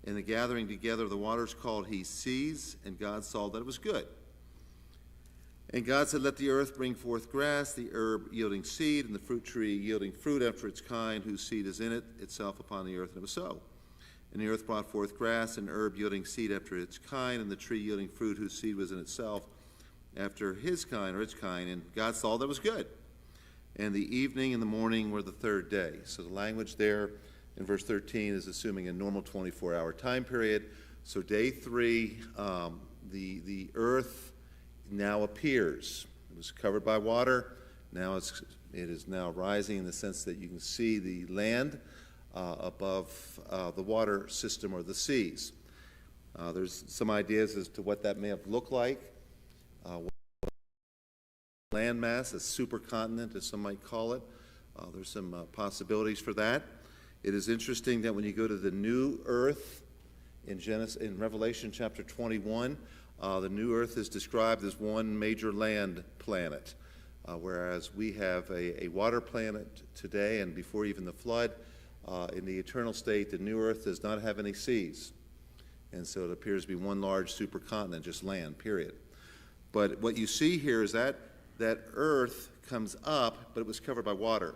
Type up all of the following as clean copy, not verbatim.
and the gathering together of the waters called he seas, and God saw that it was good. And God said, let the earth bring forth grass, the herb yielding seed, and the fruit tree yielding fruit after its kind, whose seed is in it itself upon the earth. And it was so. And the earth brought forth grass, and herb yielding seed after its kind, and the tree yielding fruit, whose seed was in itself after his kind, or its kind. And God saw that it was good. And the evening and the morning were the third day. So the language there in verse 13 is assuming a normal 24-hour time period. So day 3, the earth now appears. It was covered by water. Now it is now rising in the sense that you can see the land above the water system or the seas. There's some ideas as to what that may have looked like. Landmass, a supercontinent, as some might call it. There's some possibilities for that. It is interesting that when you go to the new earth in Revelation chapter 21, the new earth is described as one major land planet, whereas we have a water planet today, and before even the flood, in the eternal state, the new earth does not have any seas. And so it appears to be one large supercontinent, just land, period. But what you see here is that earth comes up, but it was covered by water.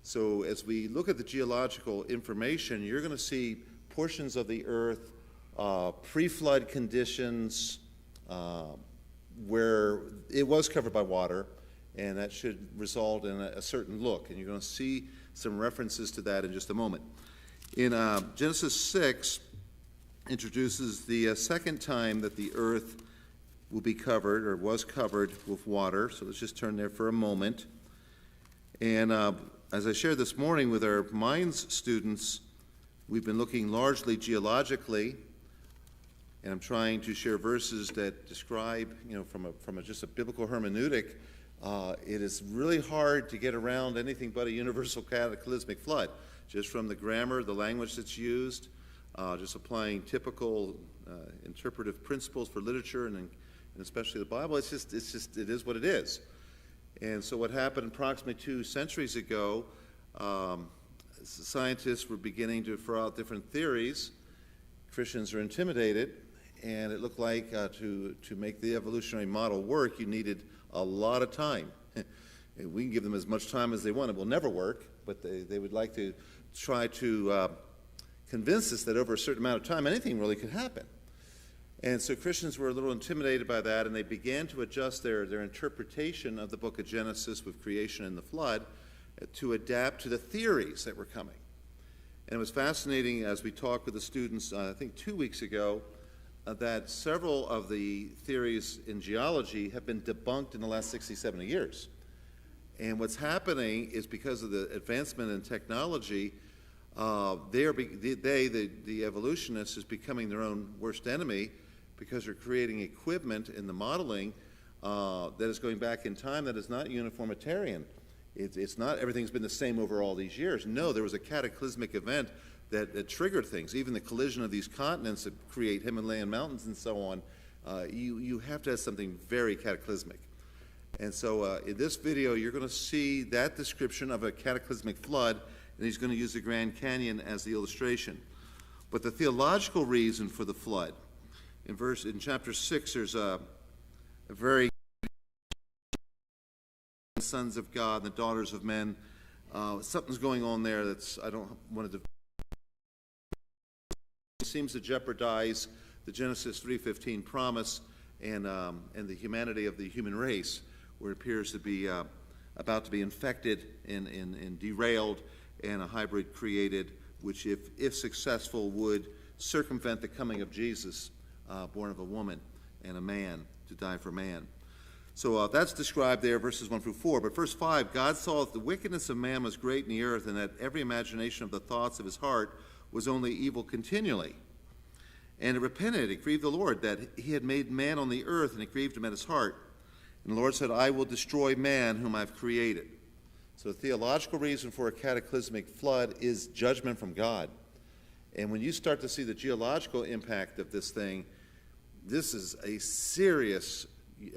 So as we look at the geological information, you're going to see portions of the earth, pre-flood conditions, where it was covered by water, and that should result in a certain look. And you're going to see some references to that in just a moment. In Genesis 6, introduces the second time that the earth will be covered, or was covered, with water. So let's just turn there for a moment. And as I shared this morning with our Mines students, we've been looking largely geologically, and I'm trying to share verses that describe, from just a biblical hermeneutic, it is really hard to get around anything but a universal cataclysmic flood, just from the grammar, the language that's used, just applying typical interpretive principles for literature and especially the Bible. It is what it is. And so what happened approximately 2 centuries ago, scientists were beginning to throw out different theories. Christians are intimidated, and it looked like to make the evolutionary model work, you needed a lot of time. We can give them as much time as they want. It will never work, but they would like to try to convince us that over a certain amount of time, anything really could happen. And so Christians were a little intimidated by that, and they began to adjust their interpretation of the book of Genesis with creation and the flood to adapt to the theories that were coming. And it was fascinating as we talked with the students, I think 2 weeks ago, that several of the theories in geology have been debunked in the last 60, 70 years. And what's happening is because of the advancement in technology, the evolutionists, is becoming their own worst enemy, because they're creating equipment in the modeling that is going back in time that is not uniformitarian. It's not everything's been the same over all these years. No, there was a cataclysmic event that triggered things. Even the collision of these continents that create Himalayan mountains and so on, you have to have something very cataclysmic. And so in this video, you're going to see that description of a cataclysmic flood, and he's going to use the Grand Canyon as the illustration. But the theological reason for the flood, in chapter 6, there's a very sons of God and the daughters of men. Something's going on there I don't want to. It seems to jeopardize the Genesis 3:15 promise and the humanity of the human race, where it appears to be about to be infected and derailed, and a hybrid created, which, if successful, would circumvent the coming of Jesus, born of a woman and a man, to die for man. So that's described there, verses 1 through 4. But verse 5, God saw that the wickedness of man was great in the earth, and that every imagination of the thoughts of his heart was only evil continually. And it repented, it grieved the Lord, that he had made man on the earth, and it grieved him at his heart. And the Lord said, I will destroy man whom I've created. So the theological reason for a cataclysmic flood is judgment from God. And when you start to see the geological impact of this thing, this is a serious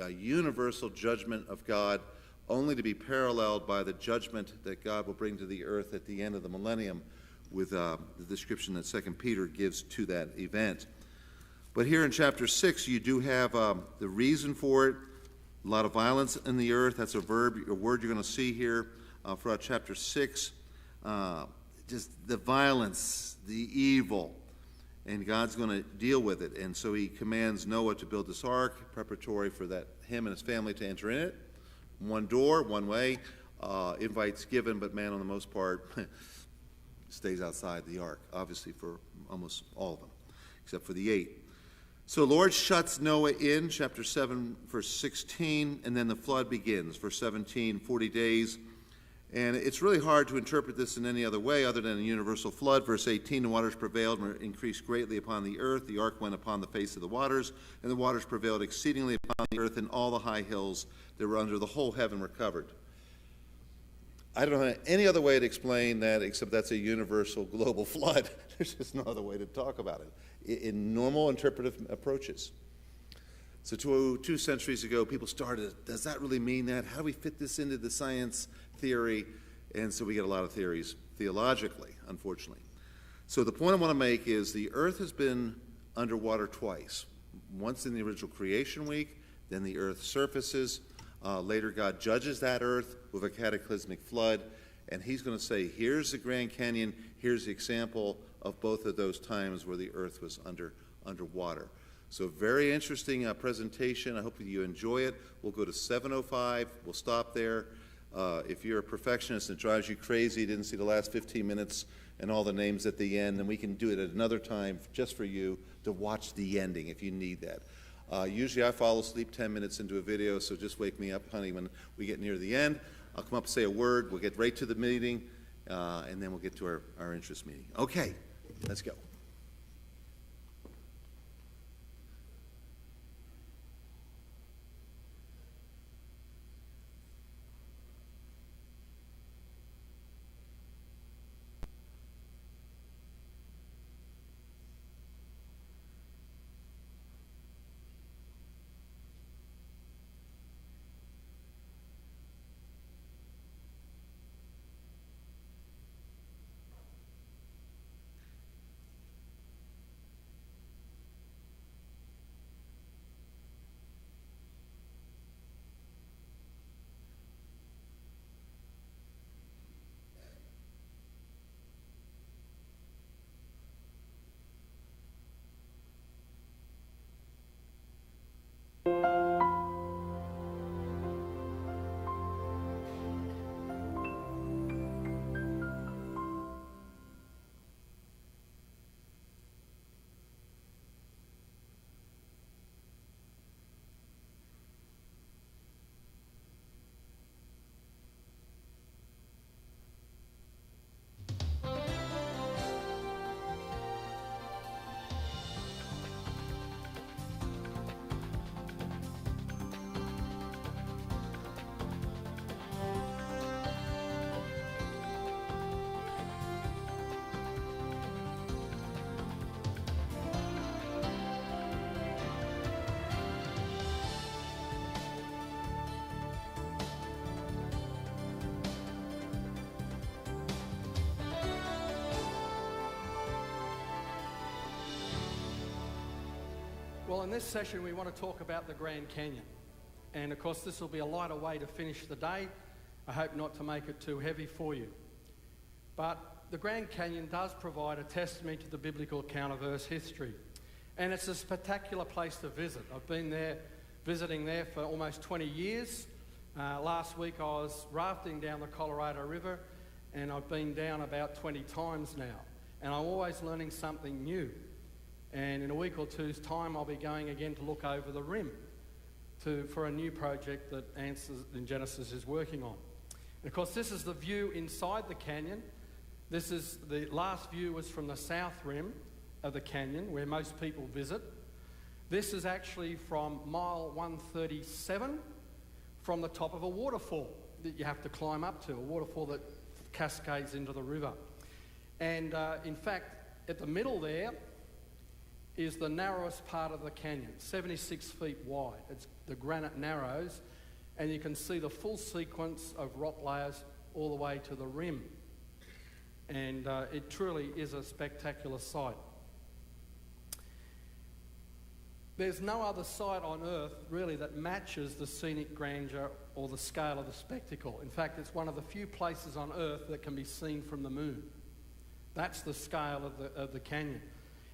universal judgment of God, only to be paralleled by the judgment that God will bring to the earth at the end of the millennium, with the description that 2 Peter gives to that event. But here in chapter 6, you do have the reason for it. A lot of violence in the earth. That's a word you're going to see here throughout chapter 6. Just the violence, the evil, and God's going to deal with it. And so he commands Noah to build this ark, preparatory for that him and his family to enter in it. One door, one way, invites given, but man, on the most part, stays outside the ark, obviously for almost all of them, except for the 8. So the Lord shuts Noah in, chapter 7, verse 16, and then the flood begins, verse 17, 40 days. And it's really hard to interpret this in any other way other than a universal flood. Verse 18, the waters prevailed and increased greatly upon the earth. The ark went upon the face of the waters, and the waters prevailed exceedingly upon the earth, and all the high hills that were under the whole heaven were covered. I don't know any other way to explain that except that's a universal global flood. There's just no other way to talk about it in normal interpretive approaches. So 2 centuries ago, people started, does that really mean that? How do we fit this into the science theory? And so we get a lot of theories theologically, unfortunately. So the point I want to make is the earth has been underwater twice. Once in the original creation week, then the earth surfaces. Later, God judges that earth with a cataclysmic flood, and he's going to say, here's the Grand Canyon, here's the example of both of those times where the earth was underwater. So very interesting presentation. I hope that you enjoy it. We'll go to 7:05. We'll stop there. If you're a perfectionist and it drives you crazy, didn't see the last 15 minutes and all the names at the end, then we can do it at another time just for you to watch the ending if you need that. Usually I fall asleep 10 minutes into a video, so just wake me up, honey, when we get near the end. I'll come up and say a word. We'll get right to the meeting, and then we'll get to our interest meeting. Okay, let's go. Well, in this session, we want to talk about the Grand Canyon. And of course, this will be a lighter way to finish the day. I hope not to make it too heavy for you. But the Grand Canyon does provide a testimony to the biblical account of Earth's history. And it's a spectacular place to visit. I've been there, visiting there for almost 20 years. Last week I was rafting down the Colorado River, and I've been down about 20 times now. And I'm always learning something new. And in a week or two's time, I'll be going again to look over the rim for a new project that Answers in Genesis is working on. And of course, this is the view inside the canyon. The last view was from the south rim of the canyon, where most people visit. This is actually from mile 137, from the top of a waterfall that you have to climb up to, a waterfall that cascades into the river. And in fact, at the middle there is the narrowest part of the canyon, 76 feet wide. It's the Granite Narrows, and you can see the full sequence of rock layers all the way to the rim. and it truly is a spectacular sight. There's no other sight on earth really that matches the scenic grandeur or the scale of the spectacle. In fact, it's one of the few places on earth that can be seen from the moon. That's the scale of the canyon.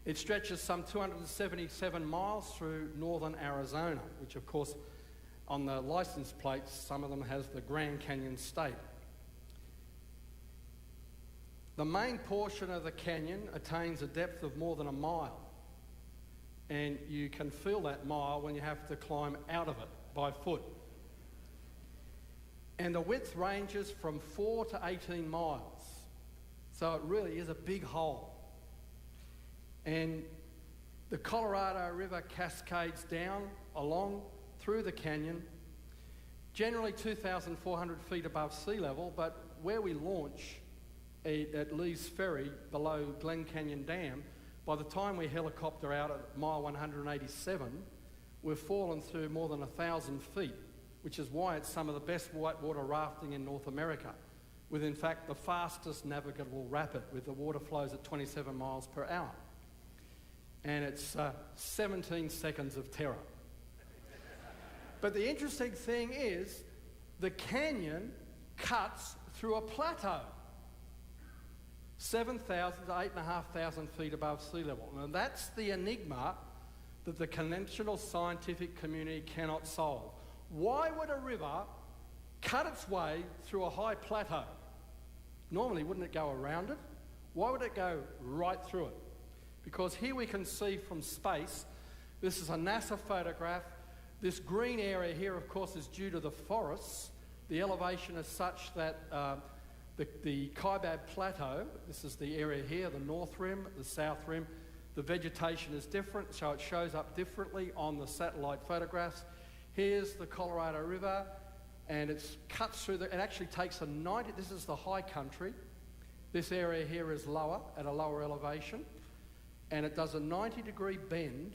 It stretches some 277 miles through northern Arizona, which of course on the license plates, some of them has the Grand Canyon State. The main portion of the canyon attains a depth of more than a mile, and you can feel that mile when you have to climb out of it by foot. And the width ranges from 4 to 18 miles, so it really is a big hole. And the Colorado River cascades down along through the canyon, generally 2,400 feet above sea level, but where we launch at Lee's Ferry below Glen Canyon Dam, by the time we helicopter out at mile 187, we've fallen through more than 1,000 feet, which is why it's some of the best whitewater rafting in North America, with in fact the fastest navigable rapid, with the water flows at 27 miles per hour. And it's 17 seconds of terror. But the interesting thing is, the canyon cuts through a plateau, 7,000 to 8,500 feet above sea level. And that's the enigma that the conventional scientific community cannot solve. Why would a river cut its way through a high plateau? Normally, wouldn't it go around it? Why would it go right through it? Because here we can see from space, this is a NASA photograph. This green area here, of course, is due to the forests. The elevation is such that the Kaibab Plateau, this is the area here, the north rim, the south rim, the vegetation is different, so it shows up differently on the satellite photographs. Here's the Colorado River, and it cuts through it actually takes this is the high country. This area here is lower, at a lower elevation, and it does a 90-degree bend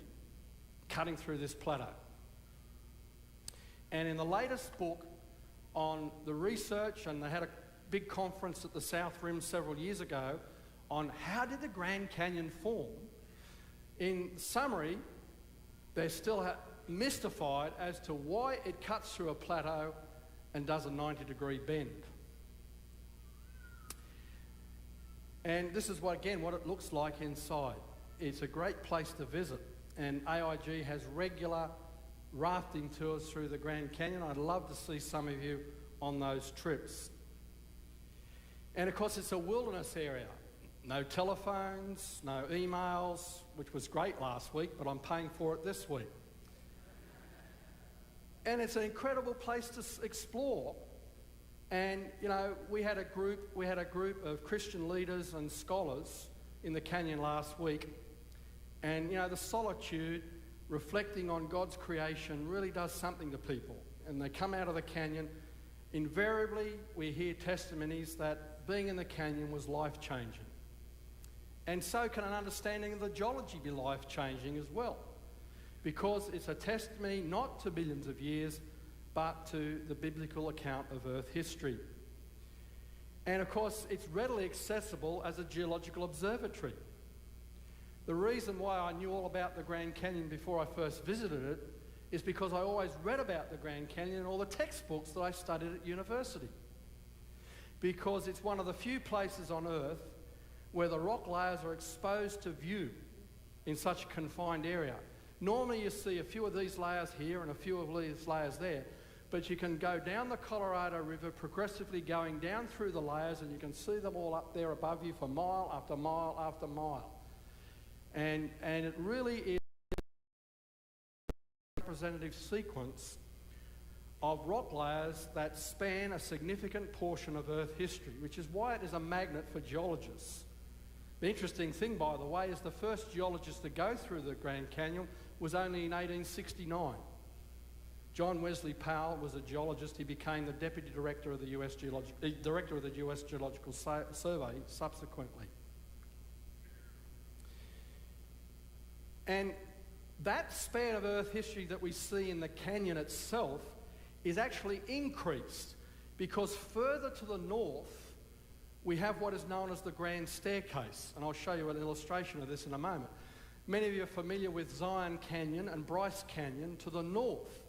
cutting through this plateau. And in the latest book on the research, and they had a big conference at the South Rim several years ago on how did the Grand Canyon form, in summary, they're still mystified as to why it cuts through a plateau and does a 90-degree bend. And this is what it looks like inside. It's a great place to visit, and AIG has regular rafting tours through the Grand Canyon. I'd love to see some of you on those trips. And of course, it's a wilderness area. No telephones, no emails, which was great last week, but I'm paying for it this week. And it's an incredible place to explore. And, you know, we had a group of Christian leaders and scholars in the canyon last week. And, you know, the solitude, reflecting on God's creation, really does something to people. And they come out of the canyon. Invariably, we hear testimonies that being in the canyon was life-changing. And so can an understanding of the geology be life-changing as well, because it's a testimony not to billions of years, but to the biblical account of Earth history. And of course, it's readily accessible as a geological observatory. The reason why I knew all about the Grand Canyon before I first visited it is because I always read about the Grand Canyon in all the textbooks that I studied at university. Because it's one of the few places on Earth where the rock layers are exposed to view in such a confined area. Normally you see a few of these layers here and a few of these layers there, but you can go down the Colorado River, progressively going down through the layers, and you can see them all up there above you for mile after mile after mile. And it really is a representative sequence of rock layers that span a significant portion of Earth history, which is why it is a magnet for geologists. The interesting thing, by the way, is the first geologist to go through the Grand Canyon was only in 1869. John Wesley Powell was a geologist. He became the deputy director of the US Geological Survey subsequently. And that span of Earth history that we see in the canyon itself is actually increased because further to the north, we have what is known as the Grand Staircase, and I'll show you an illustration of this in a moment. Many of you are familiar with Zion Canyon and Bryce Canyon to the north.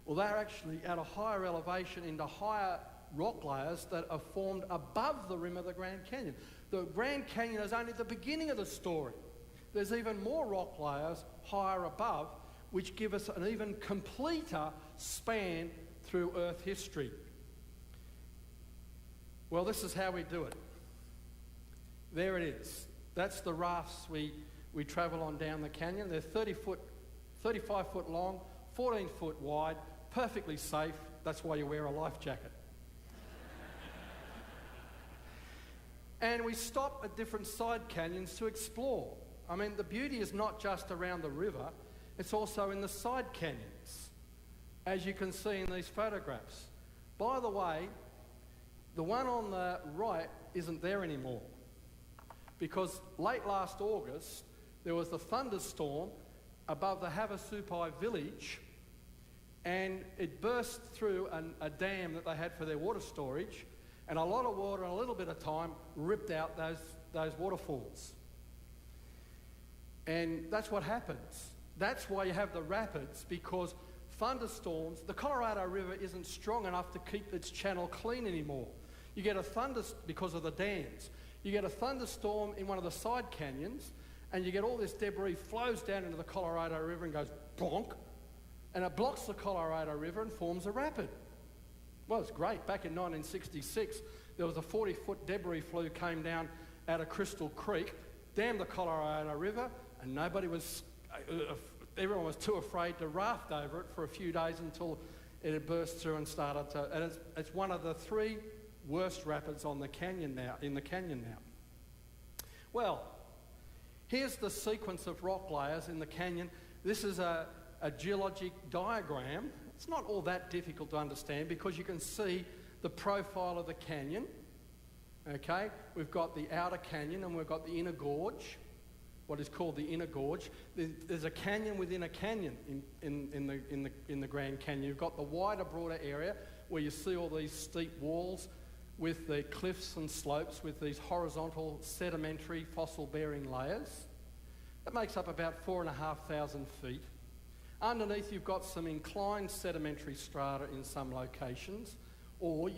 Well, they're actually at a higher elevation into higher rock layers that are formed above the rim of the Grand Canyon. The Grand Canyon is only the beginning of the story. There's even more rock layers higher above, which give us an even completer span through Earth history. Well, this is how we do it. There it is. That's the rafts we travel on down the canyon. They're 35 foot long, 14 foot wide, perfectly safe. That's why you wear a life jacket. And we stop at different side canyons to explore. I mean, the beauty is not just around the river, it's also in the side canyons, as you can see in these photographs. By the way, the one on the right isn't there anymore, because late last August, there was a thunderstorm above the Havasupai village, and it burst through a dam that they had for their water storage, and a lot of water in a little bit of time ripped out those waterfalls. And that's what happens. That's why you have the rapids, because thunderstorms, the Colorado River isn't strong enough to keep its channel clean anymore. You get a because of the dams. You get a thunderstorm in one of the side canyons, and you get all this debris flows down into the Colorado River and goes bonk, and it blocks the Colorado River and forms a rapid. Well, it's great. Back in 1966, there was a 40-foot debris flue came down out of Crystal Creek, dammed the Colorado River, and everyone was too afraid to raft over it for a few days until it had burst through and started to. And it's one of the 3 worst rapids in the canyon now. Well, here's the sequence of rock layers in the canyon. This is a geologic diagram. It's not all that difficult to understand because you can see the profile of the canyon. Okay, we've got the outer canyon and we've got the inner gorge, what is called the inner gorge. There's a canyon within a canyon in the Grand Canyon. You've got the wider, broader area where you see all these steep walls with the cliffs and slopes with these horizontal sedimentary fossil-bearing layers. That makes up about 4,500 feet. Underneath you've got some inclined sedimentary strata in some locations, or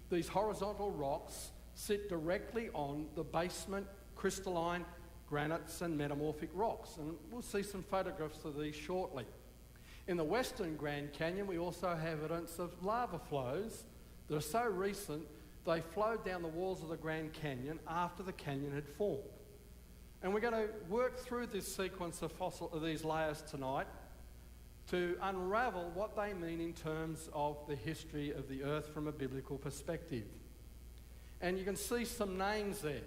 these horizontal rocks sit directly on the basement crystalline granites and metamorphic rocks, and we'll see some photographs of these shortly. In the Western Grand Canyon we also have evidence of lava flows that are so recent they flowed down the walls of the Grand Canyon after the canyon had formed. And we're going to work through this sequence of these layers tonight to unravel what they mean in terms of the history of the Earth from a biblical perspective. And you can see some names there,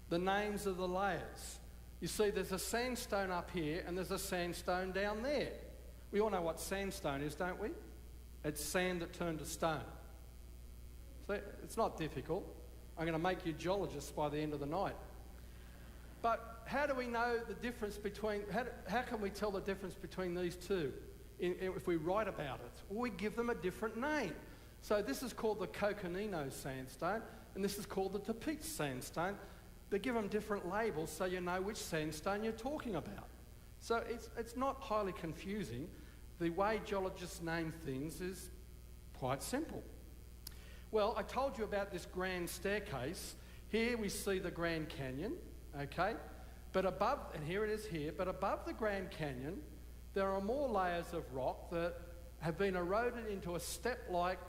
the names of the layers. You see there's a sandstone up here and there's a sandstone down there. We all know what sandstone is, don't we? It's sand that turned to stone. So it's not difficult. I'm going to make you geologists by the end of the night. But how do we know the difference between, how can we tell the difference between these two if we write about it? Well, we give them a different name. So this is called the Coconino sandstone, and this is called the Tapeats sandstone. They give them different labels so you know which sandstone you're talking about. So it's not highly confusing. The way geologists name things is quite simple. Well, I told you about this grand staircase. Here we see the Grand Canyon, okay? But above, and here it is here, but above the Grand Canyon, there are more layers of rock that have been eroded into a step-like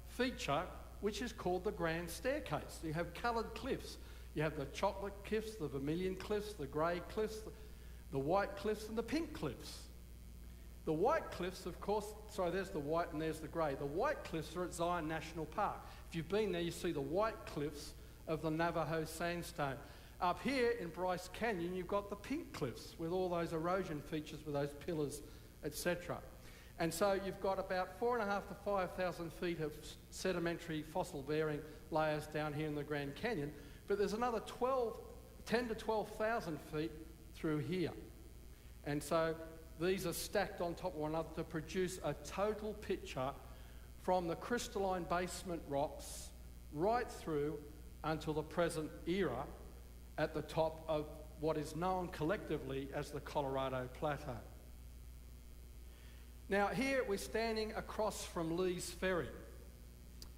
feature, which is called the Grand Staircase. You have coloured cliffs. You have the chocolate cliffs, the vermilion cliffs, the grey cliffs, the white cliffs, and the pink cliffs. The white cliffs, of course, sorry, there's the white and there's the grey. The white cliffs are at Zion National Park. If you've been there, you see the white cliffs of the Navajo sandstone. Up here in Bryce Canyon, you've got the pink cliffs with all those erosion features with those pillars, etc. And so you've got about 4,500 to 5,000 feet of sedimentary fossil-bearing layers down here in the Grand Canyon, but there's another 10 to 12,000 feet through here. And so these are stacked on top of one another to produce a total picture from the crystalline basement rocks right through until the present era at the top of what is known collectively as the Colorado Plateau. Now here we're standing across from Lee's Ferry,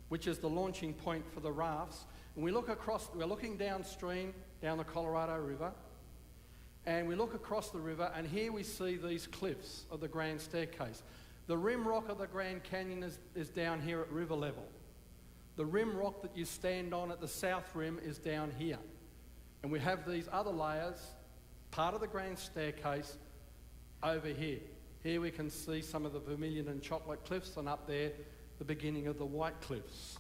which is the launching point for the rafts. And we look across, we're looking downstream, down the Colorado River, and we look across the river, and here we see these cliffs of the Grand Staircase. The rim rock of the Grand Canyon is down here at river level. The rim rock that you stand on at the south rim is down here. And we have these other layers, part of the Grand Staircase, over here. Here we can see some of the Vermilion and Chocolate Cliffs, and up there, the beginning of the White Cliffs.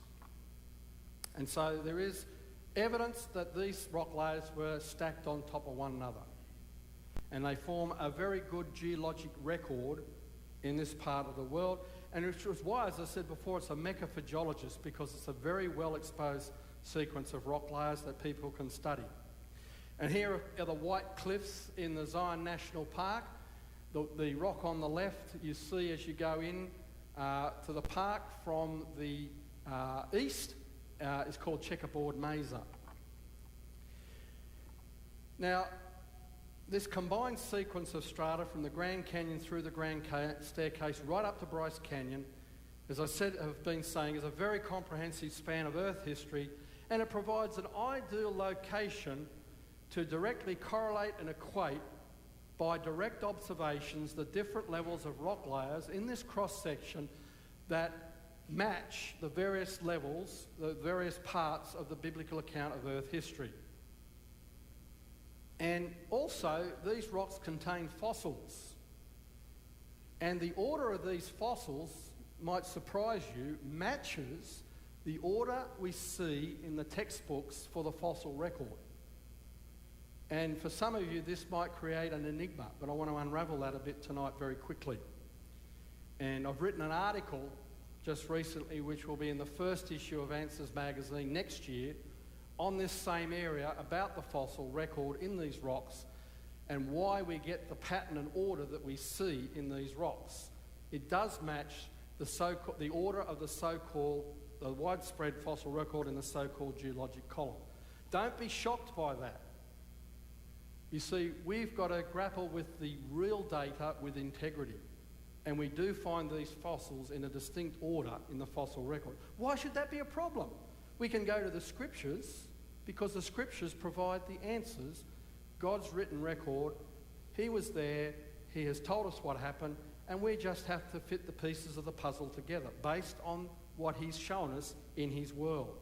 And so there is evidence that these rock layers were stacked on top of one another. And they form a very good geologic record in this part of the world. And which was why, as I said before, it's a mecca for geologists, because it's a very well exposed sequence of rock layers that people can study. And here are the White Cliffs in the Zion National Park. The rock on the left you see as you go in to the park from the east is called Checkerboard Mesa. Now, this combined sequence of strata from the Grand Canyon through the Grand Staircase right up to Bryce Canyon, as I said, have been saying, is a very comprehensive span of Earth history, and it provides an ideal location to directly correlate and equate by direct observations the different levels of rock layers in this cross-section that match the various levels, the various parts of the biblical account of Earth history. And also, these rocks contain fossils. And the order of these fossils, might surprise you, matches the order we see in the textbooks for the fossil record. And for some of you, this might create an enigma, but I want to unravel that a bit tonight very quickly. And I've written an article just recently, which will be in the first issue of Answers magazine next year, on this same area about the fossil record in these rocks and why we get the pattern and order that we see in these rocks. It does match the order of the widespread fossil record in the so-called geologic column. Don't be shocked by that. You see, we've got to grapple with the real data with integrity. And we do find these fossils in a distinct order in the fossil record. Why should that be a problem? We can go to the scriptures, because the scriptures provide the answers. God's written record, he was there, he has told us what happened, and we just have to fit the pieces of the puzzle together based on what he's shown us in his world.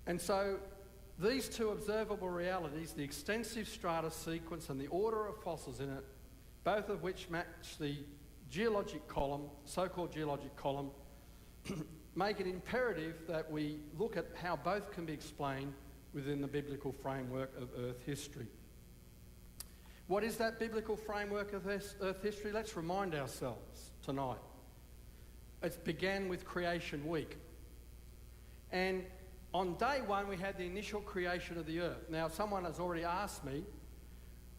And so these two observable realities, the extensive strata sequence and the order of fossils in it, both of which match the geologic column, so-called geologic column, make it imperative that we look at how both can be explained within the biblical framework of Earth history. What is that biblical framework of Earth history? Let's remind ourselves tonight. It began with Creation Week. And on day one, we had the initial creation of the earth. Now, someone has already asked me,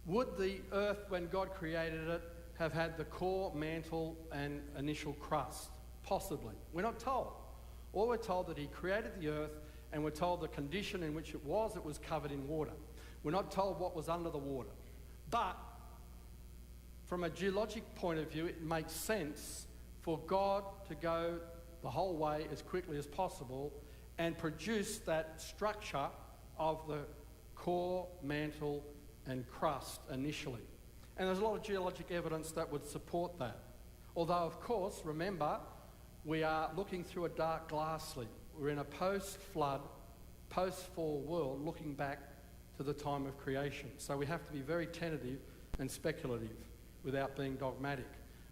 would the earth, when God created it, have had the core, mantle, and initial crust? Possibly. We're not told. All we're told that he created the earth, and we're told the condition in which it was covered in water. We're not told what was under the water. But from a geologic point of view, it makes sense for God to go the whole way as quickly as possible and produce that structure of the core, mantle, and crust initially. And there's a lot of geologic evidence that would support that. Although, of course, remember, we are looking through a dark glass slit. We're in a post-flood, post-fall world looking back to the time of creation. So we have to be very tentative and speculative without being dogmatic.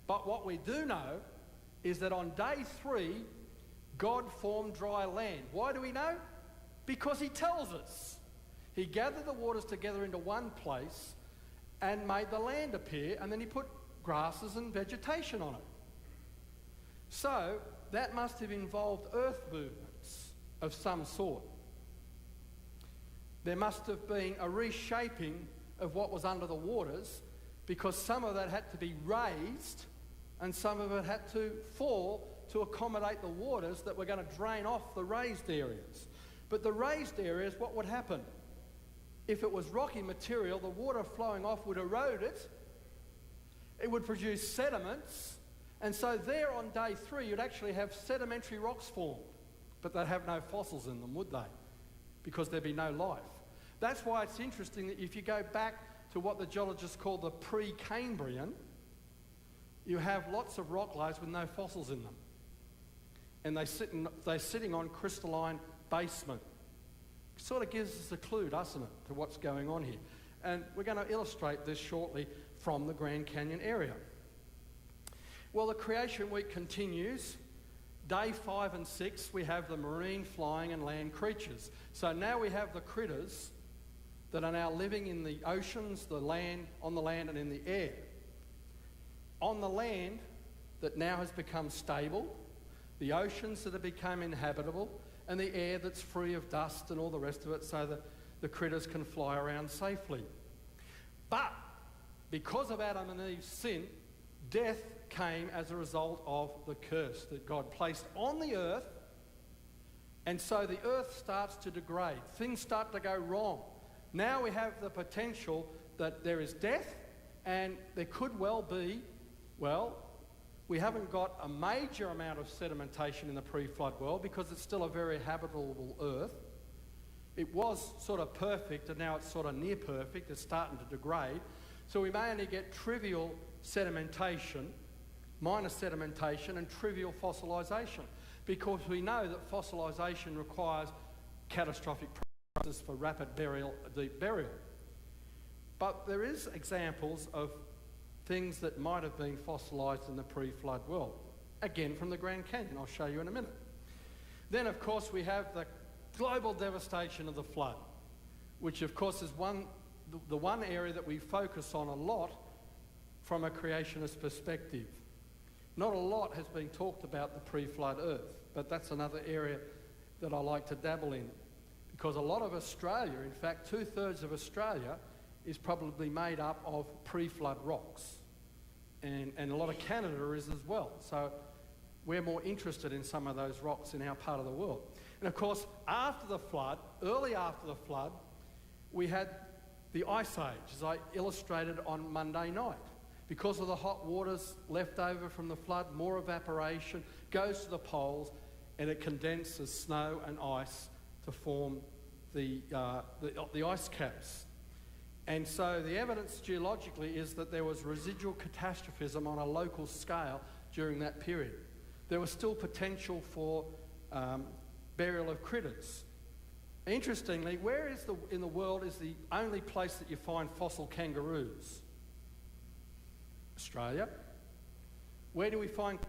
But what we do know is that on day 3, God formed dry land. Why do we know? Because he tells us. He gathered the waters together into one place and made the land appear, and then he put grasses and vegetation on it. So that must have involved earth movements of some sort. There must have been a reshaping of what was under the waters, because some of that had to be raised and some of it had to fall to accommodate the waters that were going to drain off the raised areas. But the raised areas, what would happen? If it was rocky material, the water flowing off would erode it. It would produce sediments. And so there on day 3, you'd actually have sedimentary rocks formed. But they'd have no fossils in them, would they? Because there'd be no life. That's why it's interesting that if you go back to what the geologists call the pre-Cambrian, you have lots of rock layers with no fossils in them. And they're sitting on crystalline basement. Sort of gives us a clue, doesn't it, to what's going on here. And we're going to illustrate this shortly from the Grand Canyon area. Well, the Creation Week continues. Day 5 and 6, we have the marine, flying and land creatures. So now we have the critters that are now living in the oceans, the land, on the land and in the air. On the land that now has become stable, the oceans that have become inhabitable, and the air that's free of dust and all the rest of it so that the critters can fly around safely. But because of Adam and Eve's sin, death came as a result of the curse that God placed on the earth, and so the earth starts to degrade. Things start to go wrong. Now we have the potential that there is death, and there could well be, we haven't got a major amount of sedimentation in the pre-flood world because it's still a very habitable earth. It was sort of perfect, and now it's sort of near perfect. It's starting to degrade. So we may only get trivial sedimentation, minor sedimentation, and trivial fossilisation, because we know that fossilisation requires catastrophic processes for rapid burial, deep burial. But there is examples of things that might have been fossilised in the pre-flood world. Again, from the Grand Canyon, I'll show you in a minute. Then, of course, we have the global devastation of the flood, which, of course, is the one area that we focus on a lot from a creationist perspective. Not a lot has been talked about the pre-flood earth, but that's another area that I like to dabble in, because a lot of Australia, in fact, 2/3 of Australia, is probably made up of pre-flood rocks. And a lot of Canada is as well. So we're more interested in some of those rocks in our part of the world. And of course, after the flood, early after the flood, we had the Ice Age, as I illustrated on Monday night. Because of the hot waters left over from the flood, more evaporation goes to the poles, and it condenses snow and ice to form the ice caps. And so the evidence geologically is that there was residual catastrophism on a local scale during that period. There was still potential for burial of critters. Interestingly, where in the world is the only place that you find fossil kangaroos? Australia. Where do we find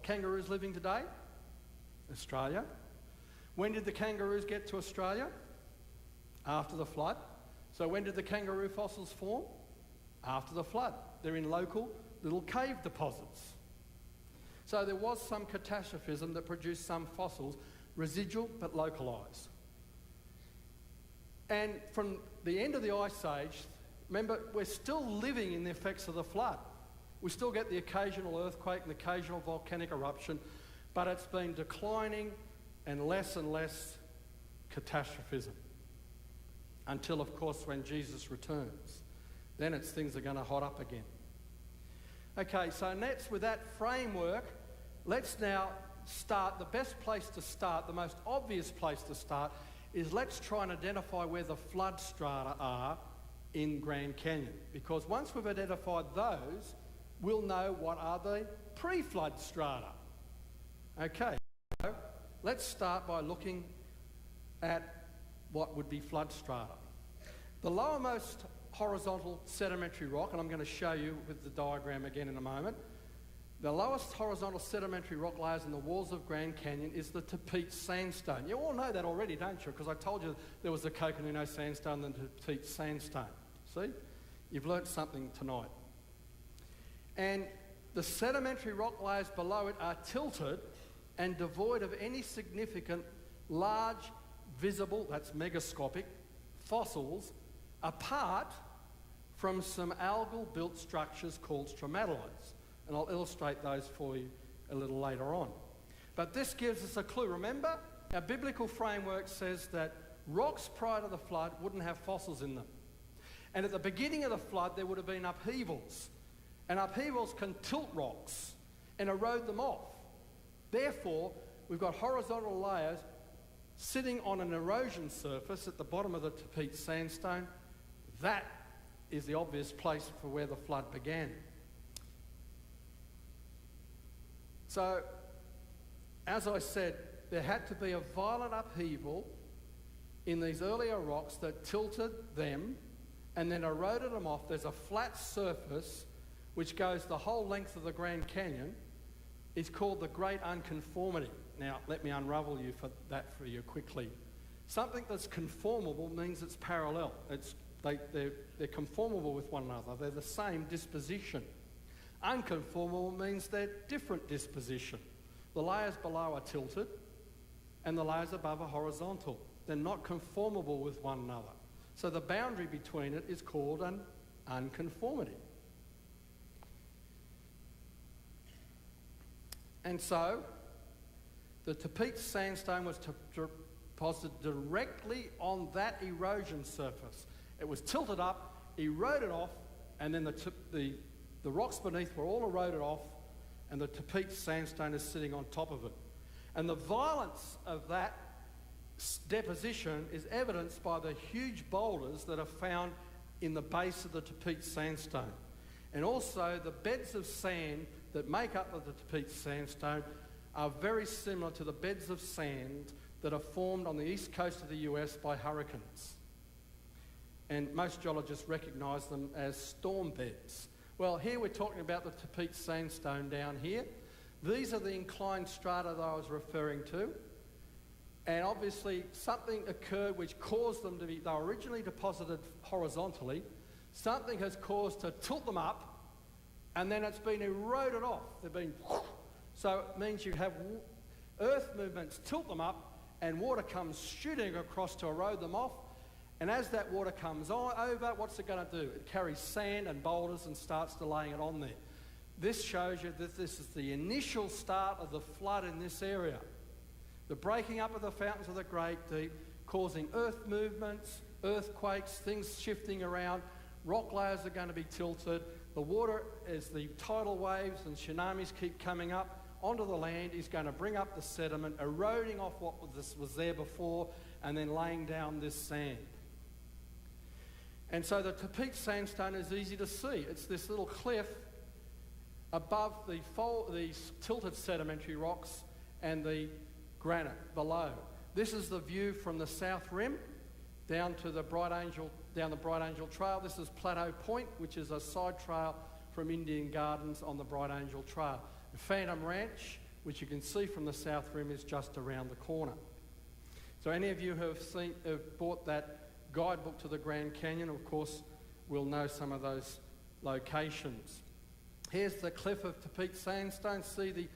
kangaroos living today? Australia. When did the kangaroos get to Australia? After the flood. So when did the kangaroo fossils form? After the flood. They're in local little cave deposits. So there was some catastrophism that produced some fossils, residual but localised. And from the end of the Ice Age, remember, we're still living in the effects of the flood. We still get the occasional earthquake and the occasional volcanic eruption, but it's been declining and less catastrophism. Until, of course, when Jesus returns. Then things are going to hot up again. Okay, so next, with that framework, let's now start. The best place to start, the most obvious place to start, is let's try and identify where the flood strata are in Grand Canyon. Because once we've identified those, we'll know what are the pre-flood strata. Okay, so let's start by looking at what would be flood strata. The lowermost horizontal sedimentary rock, and I'm going to show you with the diagram again in a moment, the lowest horizontal sedimentary rock layers in the walls of Grand Canyon is the Tapeats sandstone. You all know that already, don't you? Because I told you there was the Coconino sandstone and the Tapeats sandstone. See? You've learnt something tonight. And the sedimentary rock layers below it are tilted and devoid of any significant large visible, that's megascopic, fossils, apart from some algal-built structures called stromatolites. And I'll illustrate those for you a little later on. But this gives us a clue. Remember, our biblical framework says that rocks prior to the flood wouldn't have fossils in them. And at the beginning of the flood, there would have been upheavals. And upheavals can tilt rocks and erode them off. Therefore, we've got horizontal layers sitting on an erosion surface at the bottom of the Tapete Sandstone. That is the obvious place for where the flood began. So, as I said, there had to be a violent upheaval in these earlier rocks that tilted them and then eroded them off. There's a flat surface which goes the whole length of the Grand Canyon. It's called the Great Unconformity. Now, let me unravel that for you quickly. Something that's conformable means it's parallel. They're conformable with one another. They're the same disposition. Unconformable means they're different disposition. The layers below are tilted and the layers above are horizontal. They're not conformable with one another. So the boundary between it is called an unconformity. And so the Tapete Sandstone was deposited directly on that erosion surface. It was tilted up, eroded off, and then the rocks beneath were all eroded off, and the Tapete Sandstone is sitting on top of it. And the violence of that deposition is evidenced by the huge boulders that are found in the base of the Tapete Sandstone. And also the beds of sand that make up the Tapete Sandstone are very similar to the beds of sand that are formed on the east coast of the US by hurricanes. And most geologists recognise them as storm beds. Well, here we're talking about the Tapete Sandstone down here. These are the inclined strata that I was referring to. And obviously something occurred which caused them to be, they were originally deposited horizontally. Something has caused to tilt them up, and then it's been eroded off. They've been, so it means you have earth movements tilt them up, and water comes shooting across to erode them off. And as that water comes over, what's it going to do? It carries sand and boulders and starts laying it on there. This shows you that this is the initial start of the flood in this area. The breaking up of the fountains of the Great Deep, causing earth movements, earthquakes, things shifting around, rock layers are going to be tilted. The water, as the tidal waves and tsunamis keep coming up onto the land, is going to bring up the sediment, eroding off what was there before, and then laying down this sand. And so the Tapete Sandstone is easy to see. It's this little cliff above the tilted sedimentary rocks and the granite below. This is the view from the south rim down to the Bright Angel Trail. This is Plateau Point, which is a side trail from Indian Gardens on the Bright Angel Trail. The Phantom Ranch, which you can see from the south rim, is just around the corner. So any of you who have bought that guidebook to the Grand Canyon, of course, will know some of those locations. Here's the cliff of Tapete Sandstone. See,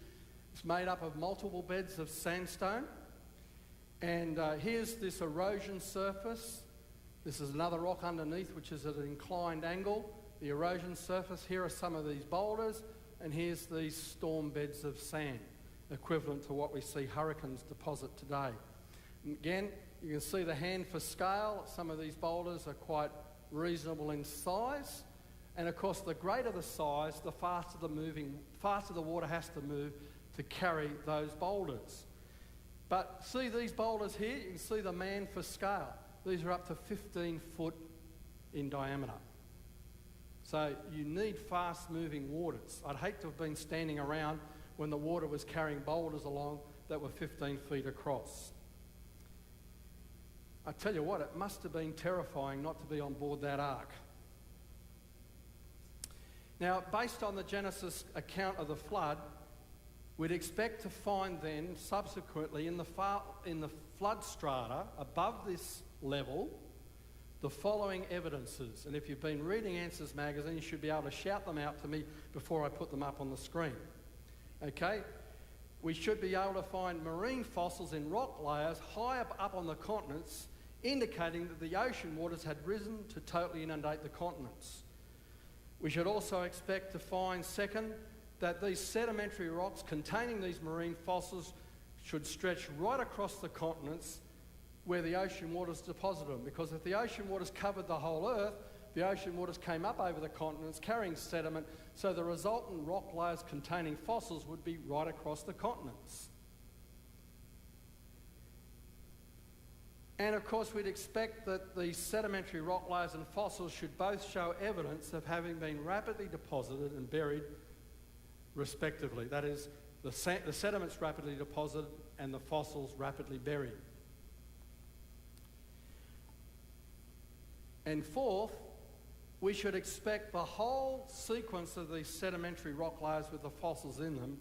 it's made up of multiple beds of sandstone. And here's this erosion surface. This is another rock underneath, which is at an inclined angle. The erosion surface. Here are some of these boulders. And here's these storm beds of sand, equivalent to what we see hurricanes deposit today. And again, you can see the hand for scale. Some of these boulders are quite reasonable in size. And of course, the greater the size, the faster the water has to move to carry those boulders. But see these boulders here? You can see the man for scale. These are up to 15 foot in diameter. So you need fast-moving waters. I'd hate to have been standing around when the water was carrying boulders along that were 15 feet across. I tell you what, it must have been terrifying not to be on board that ark. Now, based on the Genesis account of the flood, we'd expect to find then, subsequently, in the flood strata, above this level, the following evidences. And if you've been reading Answers magazine, you should be able to shout them out to me before I put them up on the screen. Okay? We should be able to find marine fossils in rock layers high up on the continents, indicating that the ocean waters had risen to totally inundate the continents. We should also expect to find, second, that these sedimentary rocks containing these marine fossils should stretch right across the continents where the ocean waters deposited them, because if the ocean waters covered the whole Earth, the ocean waters came up over the continents carrying sediment, so the resultant rock layers containing fossils would be right across the continents. And of course, we'd expect that the sedimentary rock layers and fossils should both show evidence of having been rapidly deposited and buried respectively. That is, the sediments rapidly deposited and the fossils rapidly buried. And fourth, we should expect the whole sequence of these sedimentary rock layers with the fossils in them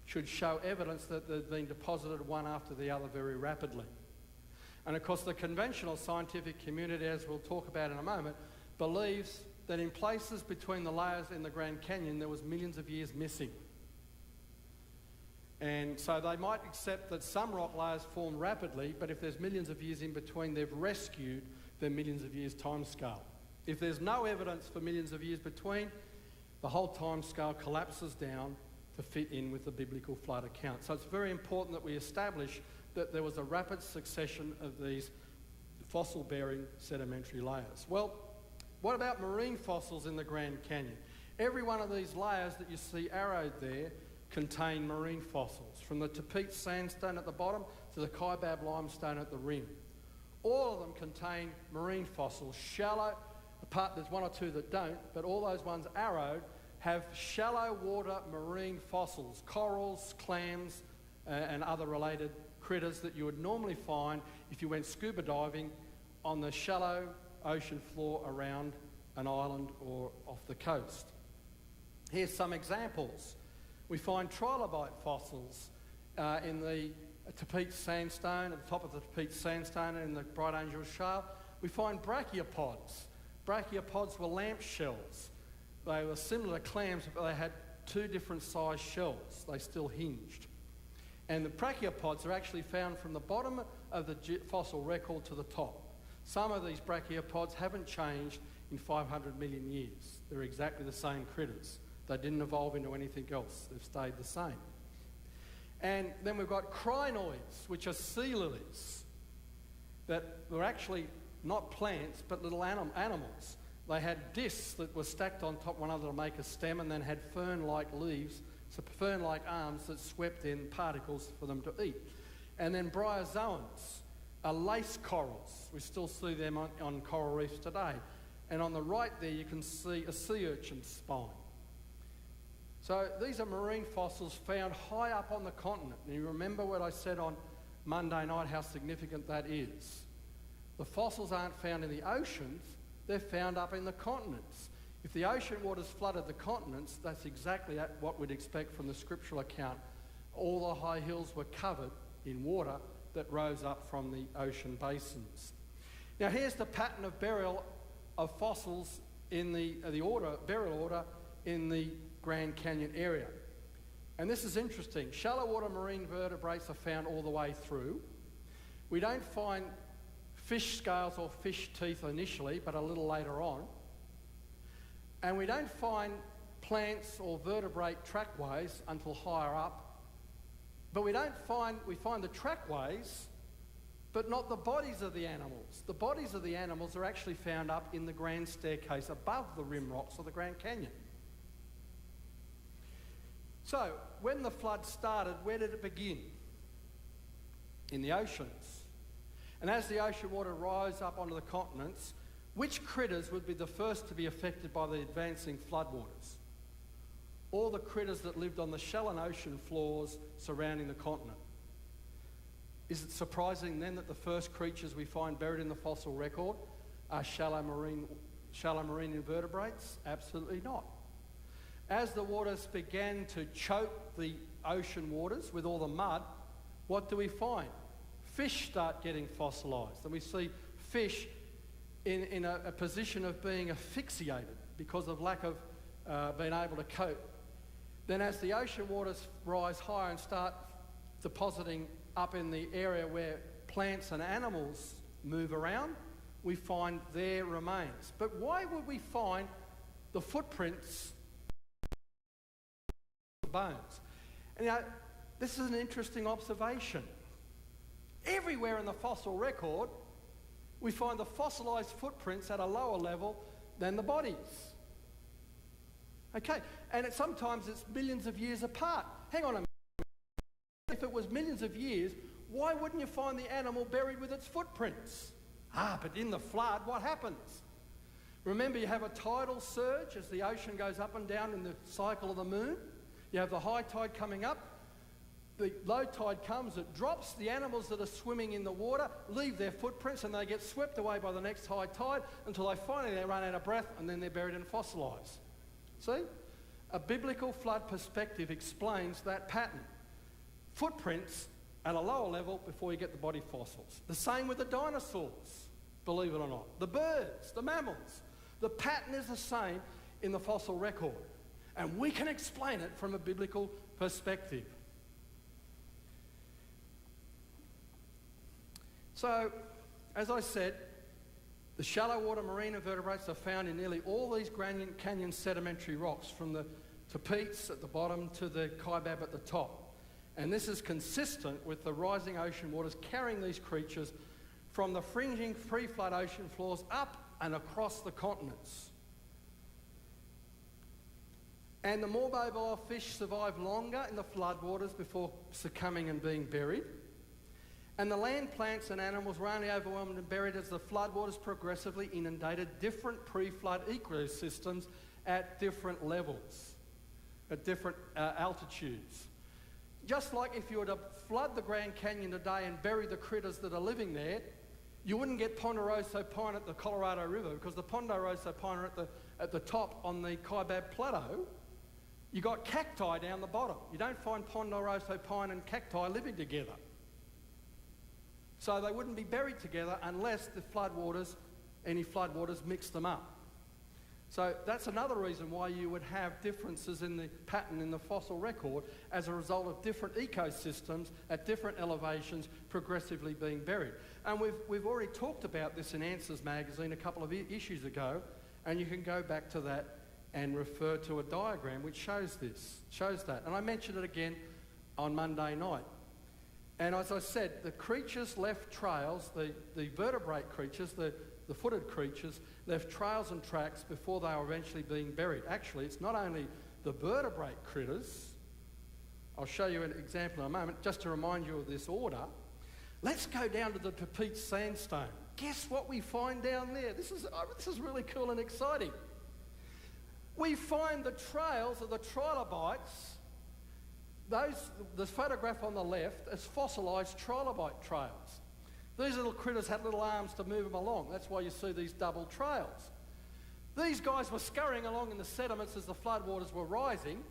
should show evidence that they've been deposited one after the other very rapidly. And of course, the conventional scientific community, as we'll talk about in a moment, believes that in places between the layers in the Grand Canyon there was millions of years missing. And so they might accept that some rock layers form rapidly, but if there's millions of years in between, they've rescued their millions of years timescale. If there's no evidence for millions of years between, the whole timescale collapses down to fit in with the biblical flood account. So it's very important that we establish that there was a rapid succession of these fossil-bearing sedimentary layers. Well, what about marine fossils in the Grand Canyon? Every one of these layers that you see arrowed there contain marine fossils, from the Tapete sandstone at the bottom to the Kaibab limestone at the rim. All of them contain marine fossils, shallow, apart there's one or two that don't, but all those ones arrowed have shallow water marine fossils, corals, clams, and other related critters that you would normally find if you went scuba diving on the shallow ocean floor around an island or off the coast. Here's some examples. We find trilobite fossils in the Tapete sandstone, at the top of the Tapete sandstone and in the Bright Angel Shale. We find brachiopods. Brachiopods were lamp shells. They were similar to clams, but they had two different sized shells. They still hinged. And the brachiopods are actually found from the bottom of the fossil record to the top. Some of these brachiopods haven't changed in 500 million years. They're exactly the same critters. They didn't evolve into anything else. They've stayed the same. And then we've got crinoids, which are sea lilies that were actually not plants, but little animals. They had discs that were stacked on top of one another to make a stem, and then had fern-like leaves, so fern-like arms that swept in particles for them to eat. And then bryozoans are lace corals. We still see them on coral reefs today. And on the right there you can see a sea urchin spine. So these are marine fossils found high up on the continent. And you remember what I said on Monday night, how significant that is. The fossils aren't found in the oceans, they're found up in the continents. If the ocean waters flooded the continents, that's exactly what we'd expect from the scriptural account. All the high hills were covered in water that rose up from the ocean basins. Now here's the pattern of burial of fossils in the burial order in the Grand Canyon area. And this is interesting. Shallow water marine vertebrates are found all the way through. We don't find fish scales or fish teeth initially, but a little later on. And we don't find plants or vertebrate trackways until higher up. But we find the trackways, but not the bodies of the animals. The bodies of the animals are actually found up in the grand staircase above the rim rocks of the Grand Canyon. So, when the flood started, where did it begin? In the oceans. And as the ocean water rose up onto the continents, which critters would be the first to be affected by the advancing floodwaters? All the critters that lived on the shallow ocean floors surrounding the continent. Is it surprising then that the first creatures we find buried in the fossil record are shallow marine invertebrates? Absolutely not. As the waters began to choke the ocean waters with all the mud, what do we find? Fish start getting fossilised, and we see fish in a position of being asphyxiated because of lack of being able to cope. Then as the ocean waters rise higher and start depositing up in the area where plants and animals move around, we find their remains. But why would we find the footprints of bones? And this is an interesting observation. Everywhere in the fossil record, we find the fossilised footprints at a lower level than the bodies. Okay, and sometimes it's millions of years apart. Hang on a minute. If it was millions of years, why wouldn't you find the animal buried with its footprints? But in the flood, what happens? Remember, you have a tidal surge as the ocean goes up and down in the cycle of the moon. You have the high tide coming up. The low tide comes, it drops. The animals that are swimming in the water leave their footprints and they get swept away by the next high tide until they finally run out of breath and then they're buried and fossilised. See? A biblical flood perspective explains that pattern. Footprints at a lower level before you get the body fossils. The same with the dinosaurs, believe it or not. The birds, the mammals. The pattern is the same in the fossil record. And we can explain it from a biblical perspective. So, as I said, the shallow water marine invertebrates are found in nearly all these Grand Canyon sedimentary rocks, from the tapetes at the bottom to the kaibab at the top. And this is consistent with the rising ocean waters carrying these creatures from the fringing pre-flood ocean floors up and across the continents. And the more mobile fish survive longer in the floodwaters before succumbing and being buried. And the land plants and animals were only overwhelmed and buried as the floodwaters progressively inundated different pre-flood ecosystems at different levels, at different altitudes. Just like if you were to flood the Grand Canyon today and bury the critters that are living there, you wouldn't get ponderosa pine at the Colorado River, because the ponderosa pine are at the top on the Kaibab Plateau. You got cacti down the bottom. You don't find ponderosa pine and cacti living together. So they wouldn't be buried together unless the any floodwaters mix them up. So that's another reason why you would have differences in the pattern in the fossil record as a result of different ecosystems at different elevations progressively being buried. And we've already talked about this in Answers magazine a couple of issues ago, and you can go back to that and refer to a diagram which shows that. And I mentioned it again on Monday night. And as I said, the creatures left trails, the vertebrate creatures, the footed creatures, left trails and tracks before they were eventually being buried. Actually, it's not only the vertebrate critters. I'll show you an example in a moment, just to remind you of this order. Let's go down to the Tapeats Sandstone. Guess what we find down there? This is really cool and exciting. We find the trails of the trilobites. The photograph on the left is fossilised trilobite trails. These little critters had little arms to move them along. That's why you see these double trails. These guys were scurrying along in the sediments as the floodwaters were rising,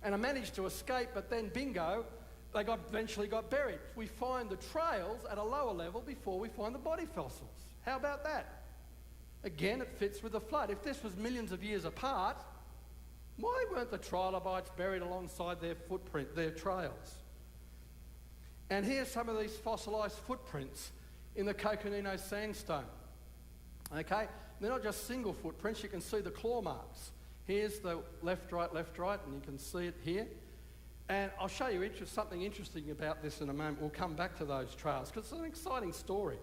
and I managed to escape, but then bingo, they eventually got buried. We find the trails at a lower level before we find the body fossils. How about that? Again, it fits with the flood. If this was millions of years apart, why weren't the trilobites buried alongside their trails? And here's some of these fossilised footprints in the Coconino Sandstone. Okay, they're not just single footprints, you can see the claw marks. Here's the left, right, and you can see it here. And I'll show you something interesting about this in a moment. We'll come back to those trails, because it's an exciting story.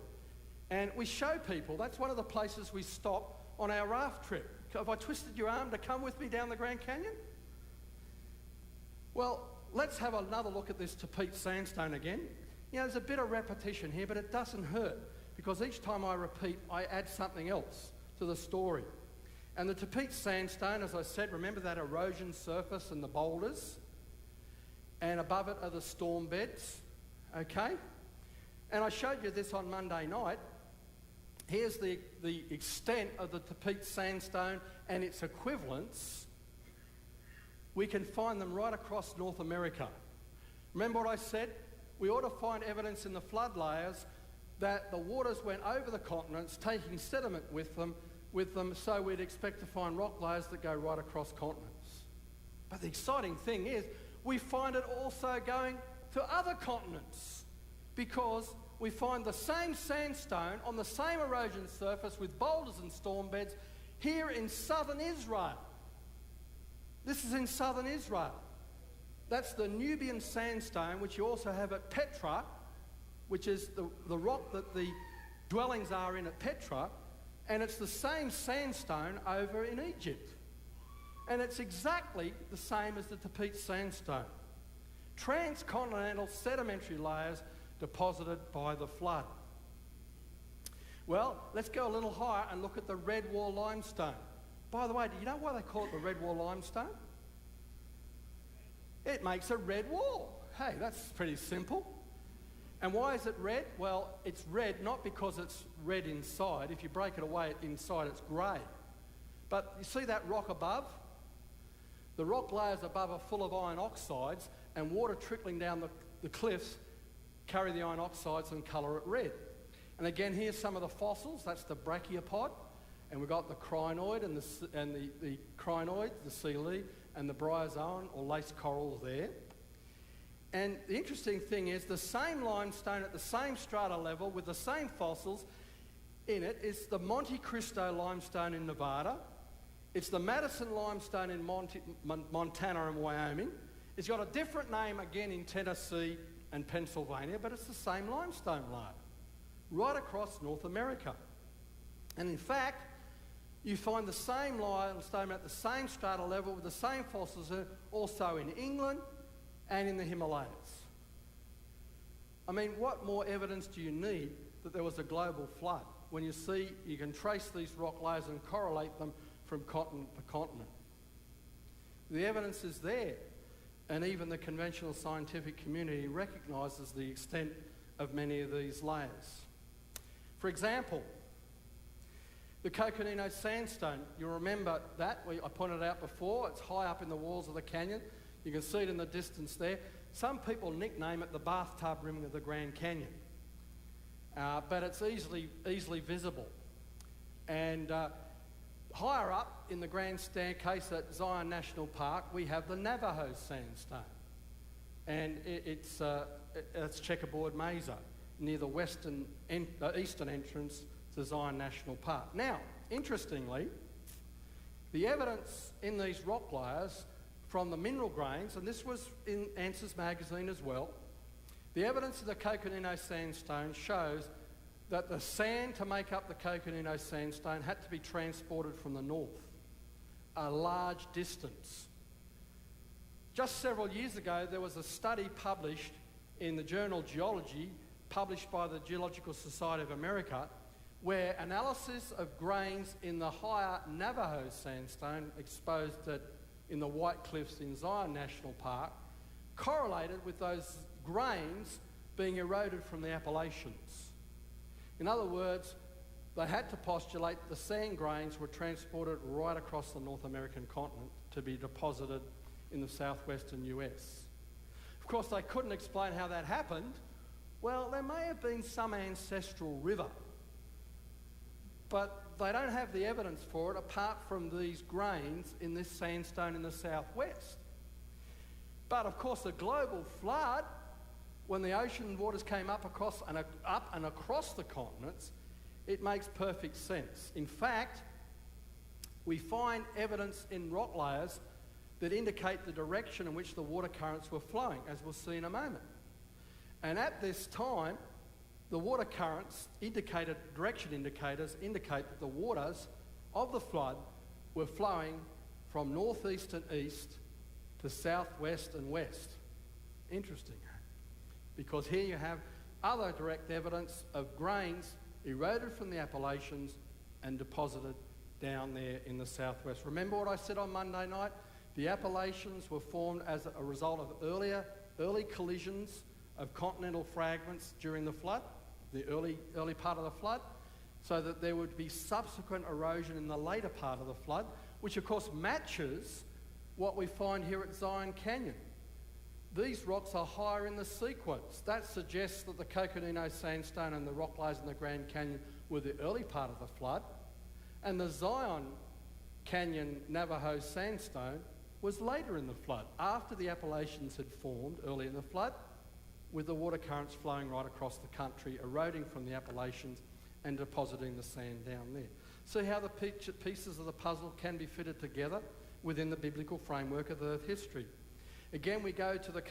And we show people, that's one of the places we stop on our raft trip. Have I twisted your arm to come with me down the Grand Canyon? Well, let's have another look at this Tapeats Sandstone again. You know, there's a bit of repetition here, but it doesn't hurt, because each time I repeat, I add something else to the story. And the Tapeats Sandstone, as I said, remember that erosion surface and the boulders? And above it are the storm beds, okay? And I showed you this on Monday night. Here's the extent of the Tapeats Sandstone and its equivalents. We can find them right across North America. Remember what I said? We ought to find evidence in the flood layers that the waters went over the continents, taking sediment with them, so we'd expect to find rock layers that go right across continents. But the exciting thing is, we find it also going to other continents, because we find the same sandstone on the same erosion surface with boulders and storm beds here in southern Israel. This is in southern Israel. That's the Nubian sandstone, which you also have at Petra, which is the rock that the dwellings are in at Petra, and it's the same sandstone over in Egypt. And it's exactly the same as the Tapete sandstone. Transcontinental sedimentary layers deposited by the flood. Well, let's go a little higher and look at the Red Wall limestone. By the way, do you know why they call it the Red Wall limestone? It makes a red wall. Hey, that's pretty simple. And why is it red? Well, it's red not because it's red inside. If you break it away, inside it's grey. But you see that rock above? The rock layers above are full of iron oxides, and water trickling down the cliffs carry the iron oxides and colour it red. And again, here's some of the fossils. That's the brachiopod, and we've got the crinoid and the crinoid, the coelae, and the bryozoan or lace corals there. And the interesting thing is the same limestone at the same strata level with the same fossils in it is the Monte Cristo limestone in Nevada. It's the Madison limestone in Montana and Wyoming. It's got a different name again in Tennessee and Pennsylvania, but it's the same limestone layer right across North America. And in fact, you find the same limestone at the same strata level with the same fossils also in England and in the Himalayas. I mean, what more evidence do you need that there was a global flood when you see you can trace these rock layers and correlate them from continent to continent? The evidence is there, and even the conventional scientific community recognises the extent of many of these layers. For example, the Coconino sandstone, you remember that, I pointed out before, it's high up in the walls of the canyon. You can see it in the distance there. Some people nickname it the bathtub rim of the Grand Canyon, but it's easily visible. And higher up in the Grand Staircase at Zion National Park, we have the Navajo sandstone, and it's checkerboard mesa near the eastern entrance to Zion National Park. Now, interestingly, the evidence in these rock layers from the mineral grains, and this was in Answers magazine as well, the evidence of the Coconino sandstone shows that the sand to make up the Coconino sandstone had to be transported from the north, a large distance. Just several years ago, there was a study published in the journal Geology, published by the Geological Society of America, where analysis of grains in the higher Navajo sandstone exposed in the White Cliffs in Zion National Park correlated with those grains being eroded from the Appalachians. In other words, they had to postulate the sand grains were transported right across the North American continent to be deposited in the southwestern US. Of course, they couldn't explain how that happened. Well, there may have been some ancestral river, but they don't have the evidence for it apart from these grains in this sandstone in the southwest. But of course, a global flood, when the ocean waters came up and across the continents, it makes perfect sense. In fact, we find evidence in rock layers that indicate the direction in which the water currents were flowing, as we'll see in a moment. And at this time, the water currents direction indicators indicate that the waters of the flood were flowing from northeast and east to southwest and west. Interesting, because here you have other direct evidence of grains eroded from the Appalachians and deposited down there in the southwest. Remember what I said on Monday night? The Appalachians were formed as a result of early collisions of continental fragments during the flood, the early part of the flood, so that there would be subsequent erosion in the later part of the flood, which of course matches what we find here at Zion Canyon. These rocks are higher in the sequence. That suggests that the Coconino sandstone and the rock layers in the Grand Canyon were the early part of the flood, and the Zion Canyon Navajo sandstone was later in the flood, after the Appalachians had formed early in the flood, with the water currents flowing right across the country, eroding from the Appalachians and depositing the sand down there. See how the pieces of the puzzle can be fitted together within the biblical framework of Earth history. Again, we go to the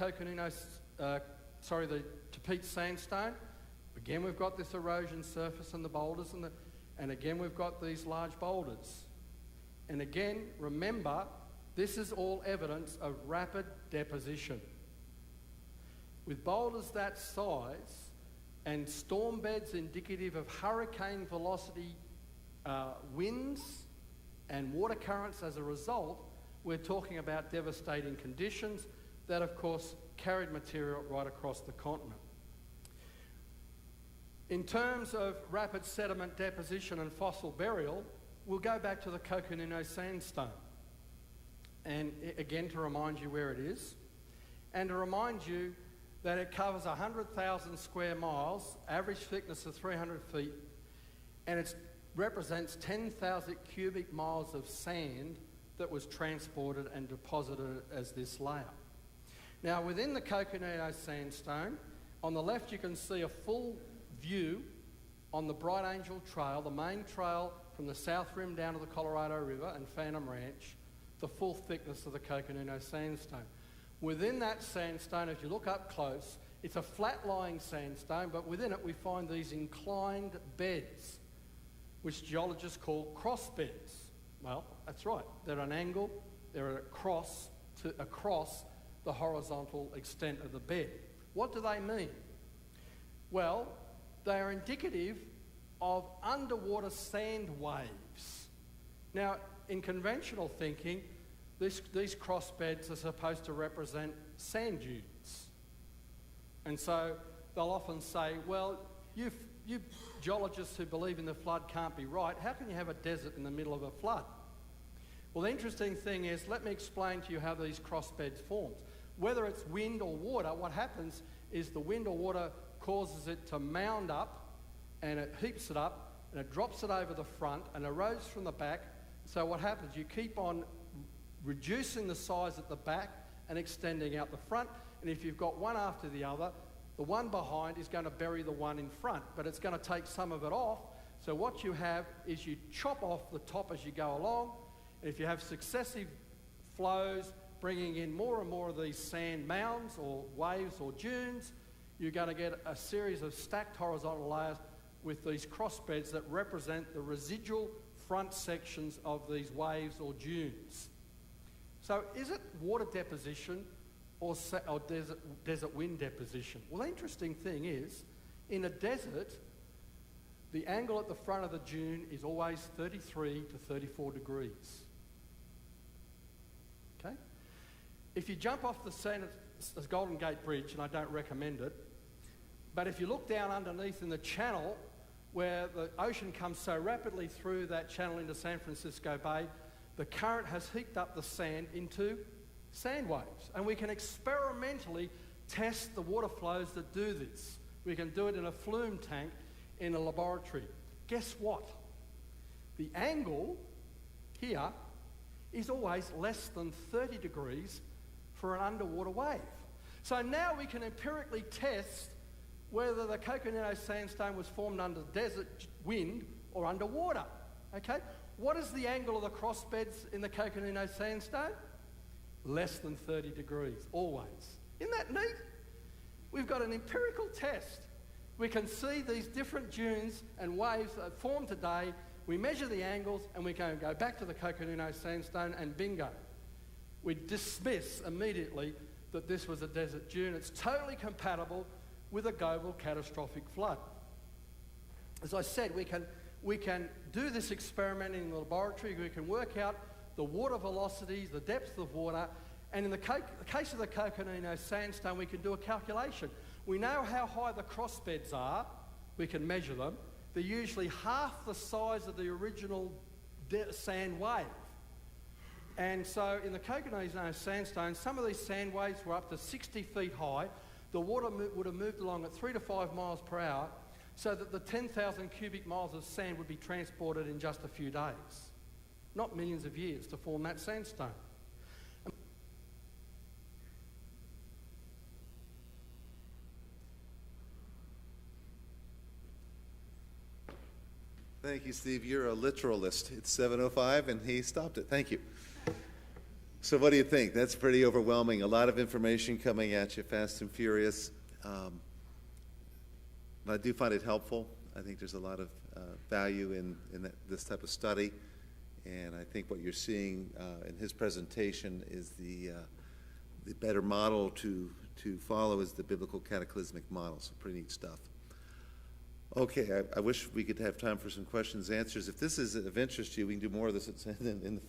the Tapeats sandstone. Again, we've got this erosion surface and the boulders, and again, we've got these large boulders. And again, remember, this is all evidence of rapid deposition. With boulders that size and storm beds indicative of hurricane velocity winds and water currents as a result, we're talking about devastating conditions that, of course, carried material right across the continent. In terms of rapid sediment deposition and fossil burial, we'll go back to the Coconino Sandstone. And again, to remind you where it is, and to remind you that it covers 100,000 square miles, average thickness of 300 feet, and it represents 10,000 cubic miles of sand that was transported and deposited as this layer. Now, within the Coconino Sandstone, on the left you can see a full view on the Bright Angel Trail, the main trail from the South Rim down to the Colorado River and Phantom Ranch, the full thickness of the Coconino Sandstone. Within that sandstone, if you look up close, it's a flat-lying sandstone, but within it we find these inclined beds, which geologists call cross beds. Well, that's right. They're an angle, they're across the horizontal extent of the bed. What do they mean? Well, they are indicative of underwater sand waves. Now, in conventional thinking, these cross beds are supposed to represent sand dunes. And so they'll often say, well, you geologists who believe in the flood can't be right. How can you have a desert in the middle of a flood? Well, the interesting thing is, let me explain to you how these cross beds form. Whether it's wind or water, what happens is the wind or water causes it to mound up, and it heaps it up, and it drops it over the front and erodes from the back. So what happens, you keep on reducing the size at the back and extending out the front, and if you've got one after the other, the one behind is going to bury the one in front, but it's going to take some of it off. So what you have is you chop off the top as you go along, and if you have successive flows bringing in more and more of these sand mounds or waves or dunes, you're going to get a series of stacked horizontal layers with these cross beds that represent the residual front sections of these waves or dunes. So is it water deposition or desert wind deposition? Well, the interesting thing is, in a desert, the angle at the front of the dune is always 33 to 34 degrees. Okay? If you jump off the Golden Gate Bridge, and I don't recommend it, but if you look down underneath in the channel, where the ocean comes so rapidly through that channel into San Francisco Bay, the current has heaped up the sand into sand waves. And we can experimentally test the water flows that do this. We can do it in a flume tank in a laboratory. Guess what? The angle here is always less than 30 degrees for an underwater wave. So now we can empirically test whether the Coconino Sandstone was formed under desert wind or underwater. Okay? What is the angle of the cross beds in the Coconino Sandstone? Less than 30 degrees, always. Isn't that neat? We've got an empirical test. We can see these different dunes and waves that form today. We measure the angles and we can go back to the Coconino Sandstone and bingo. We dismiss immediately that this was a desert dune. It's totally compatible with a global catastrophic flood. As I said, we can do this experiment in the laboratory. We can work out the water velocities, the depth of water, and in the case of the Coconino Sandstone, we can do a calculation. We know how high the cross beds are. We can measure them. They're usually half the size of the original sand wave. And so in the Coconino Sandstone, some of these sand waves were up to 60 feet high. The water would have moved along at 3 to 5 miles per hour, so that the 10,000 cubic miles of sand would be transported in just a few days. Not millions of years to form that sandstone. Thank you, Steve. You're a literalist. It's 7:05 and he stopped it. Thank you. So what do you think? That's pretty overwhelming. A lot of information coming at you, fast and furious. But I do find it helpful. I think there's a lot of value in this type of study. And I think what you're seeing in his presentation is the better model to follow is the biblical cataclysmic model. So pretty neat stuff. Okay, I wish we could have time for some questions and answers. If this is of interest to you, we can do more of this in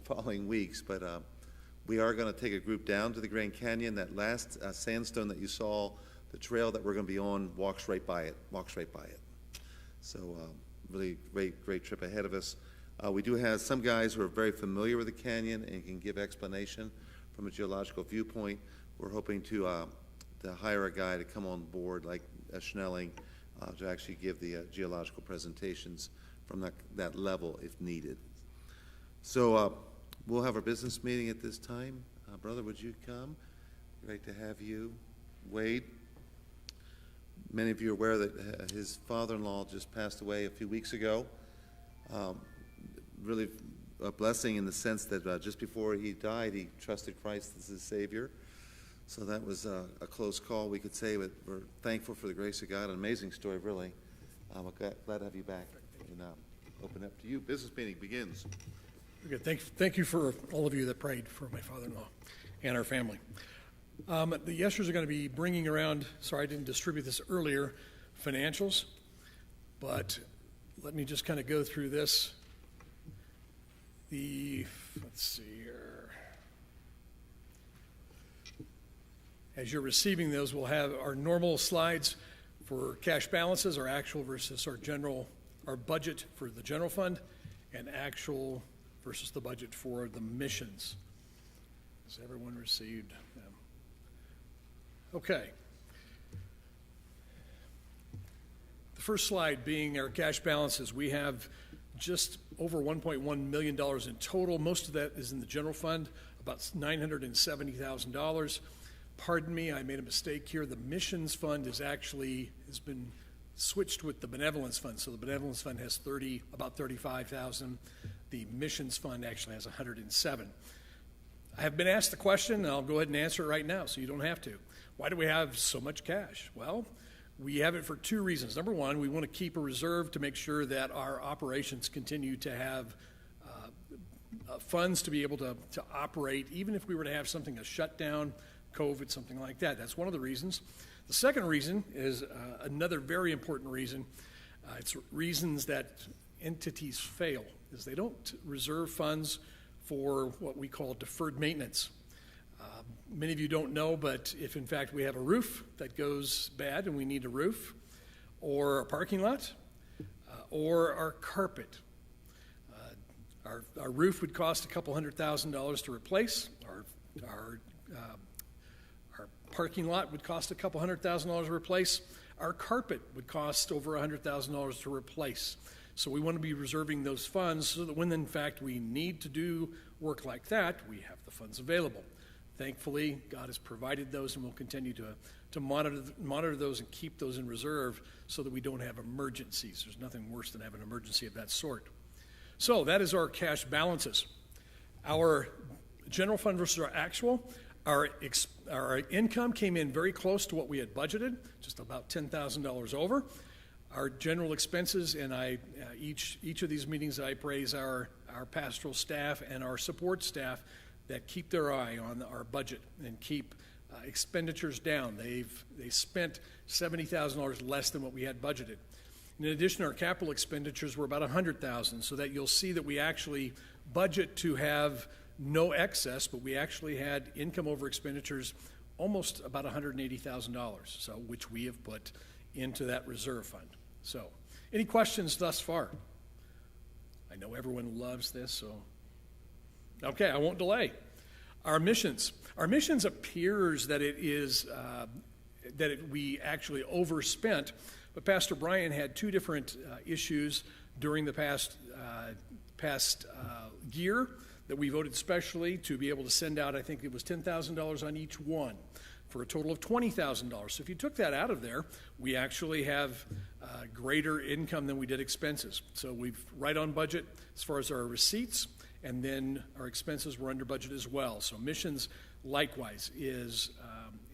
following weeks. But we are going to take a group down to the Grand Canyon. That last sandstone that you saw, the trail that we're going to be on walks right by it. So really great trip ahead of us. We do have some guys who are very familiar with the canyon and can give explanation from a geological viewpoint. We're hoping to hire a guy to come on board like Schnelling to actually give the geological presentations from that level if needed. So we'll have our business meeting at this time. Brother, would you come? Great to have you. Wade, many of you are aware that his father-in-law just passed away a few weeks ago. Really a blessing in the sense that just before he died, he trusted Christ as his Savior. So that was a close call, we could say, but we're thankful for the grace of God. An amazing story, really. I'm glad to have you back and open up to you. Business meeting begins. Good. Thank you for all of you that prayed for my father-in-law and our family. The Yeshers are going to be bringing around, sorry I didn't distribute this earlier, financials, but let me just kind of go through this. Let's see here. As you're receiving those, we'll have our normal slides for cash balances, our actual versus our budget for the general fund, and actual versus the budget for the missions. Has everyone received them? Okay. The first slide being our cash balances. We have just over $1.1 million in total. Most of that is in the general fund, about $970,000. Pardon me, I made a mistake here. The missions fund has been switched with the benevolence fund. So the benevolence fund has about $35,000. The missions fund actually has $107,000. I have been asked the question, and I'll go ahead and answer it right now so you don't have to. Why do we have so much cash? Well, we have it for two reasons. Number one, we want to keep a reserve to make sure that our operations continue to have funds to be able to operate, even if we were to have something, a shutdown, COVID, something like that. That's one of the reasons. The second reason is another very important reason. It's reasons that entities fail, is they don't reserve funds for what we call deferred maintenance. Many of you don't know, but if in fact we have a roof that goes bad and we need a roof, or a parking lot, or our carpet, our roof would cost a couple $100,000 to replace. Our parking lot would cost a couple $100,000 to replace. Our carpet would cost over $100,000 to replace. So we want to be reserving those funds so that when in fact we need to do work like that, we have the funds available. Thankfully, God has provided those, and we'll continue to monitor those and keep those in reserve so that we don't have emergencies. There's nothing worse than having an emergency of that sort. So that is our cash balances. Our general fund versus our actual, our income came in very close to what we had budgeted, just about $10,000 over. Our general expenses, and each of these meetings I praise our pastoral staff and our support staff that keep their eye on our budget and keep expenditures down. They spent $70,000 less than what we had budgeted. In addition, our capital expenditures were about $100,000, so that you'll see that we actually budget to have no excess, but we actually had income over expenditures almost about $180,000, so which we have put into that reserve fund. So, any questions thus far? I know everyone loves this, so okay, I won't delay. Our missions appears that it is we actually overspent, but Pastor Brian had two different issues during the past year that we voted specially to be able to send out. I think it was $10,000 on each one, for a total of $20,000. So if you took that out of there, we actually have greater income than we did expenses. So we've right on budget as far as our receipts, and then our expenses were under budget as well. So missions, likewise, is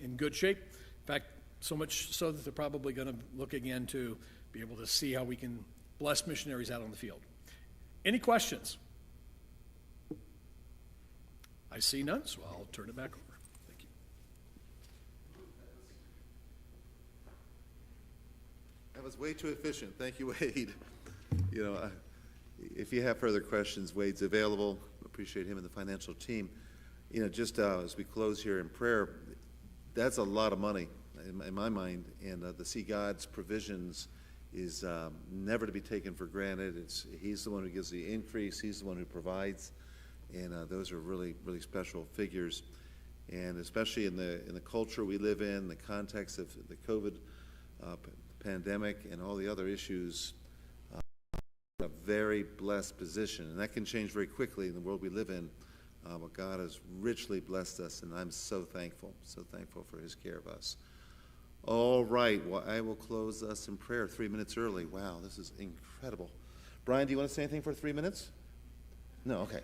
in good shape. In fact, so much so that they're probably going to look again to be able to see how we can bless missionaries out on the field. Any questions? I see none, so I'll turn it back over. Thank you. That was way too efficient. Thank you, Wade. You know, if you have further questions, Wade's available. Appreciate him and the financial team. You know, just as we close here in prayer, that's a lot of money in my mind, and to see God's provisions is never to be taken for granted. He's the one who gives the increase. He's the one who provides, and those are really, really special figures. And especially in the culture we live in, the context of the COVID pandemic and all the other issues, a very blessed position, and that can change very quickly in the world we live in. But God has richly blessed us, and I'm so thankful for his care of us. All right, well, I will close us in prayer 3 minutes early. Wow, this is incredible. Brian, do you want to say anything for 3 minutes? No, okay.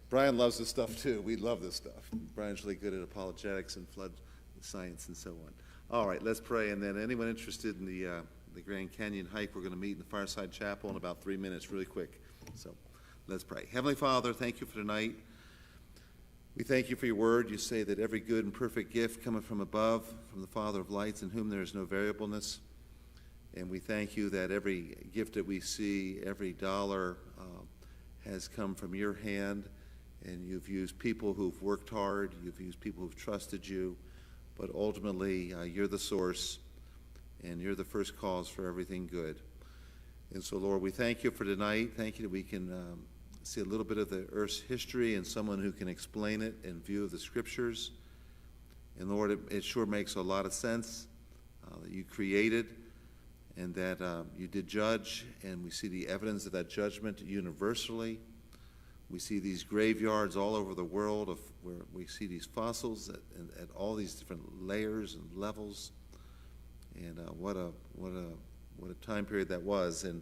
Brian loves this stuff too. We love this stuff. Brian's really good at apologetics and flood science and so on. All right, let's pray, and then anyone interested in the Grand Canyon hike, we're going to meet in the Fireside Chapel in about 3 minutes, really quick. So let's pray. Heavenly Father, thank you for tonight. We thank you for your word. You say that every good and perfect gift cometh from above, from the Father of lights, in whom there is no variableness. And we thank you that every gift that we see, every dollar has come from your hand, and you've used people who've worked hard, you've used people who've trusted you, but ultimately you're the source, and you're the first cause for everything good. And so, Lord, we thank you for tonight. Thank you that we can see a little bit of the earth's history and someone who can explain it in view of the scriptures. And Lord, it sure makes a lot of sense that you created and that you did judge, and we see the evidence of that judgment universally. We see these graveyards all over the world of where we see these fossils at all these different layers and levels. And what a time period that was. And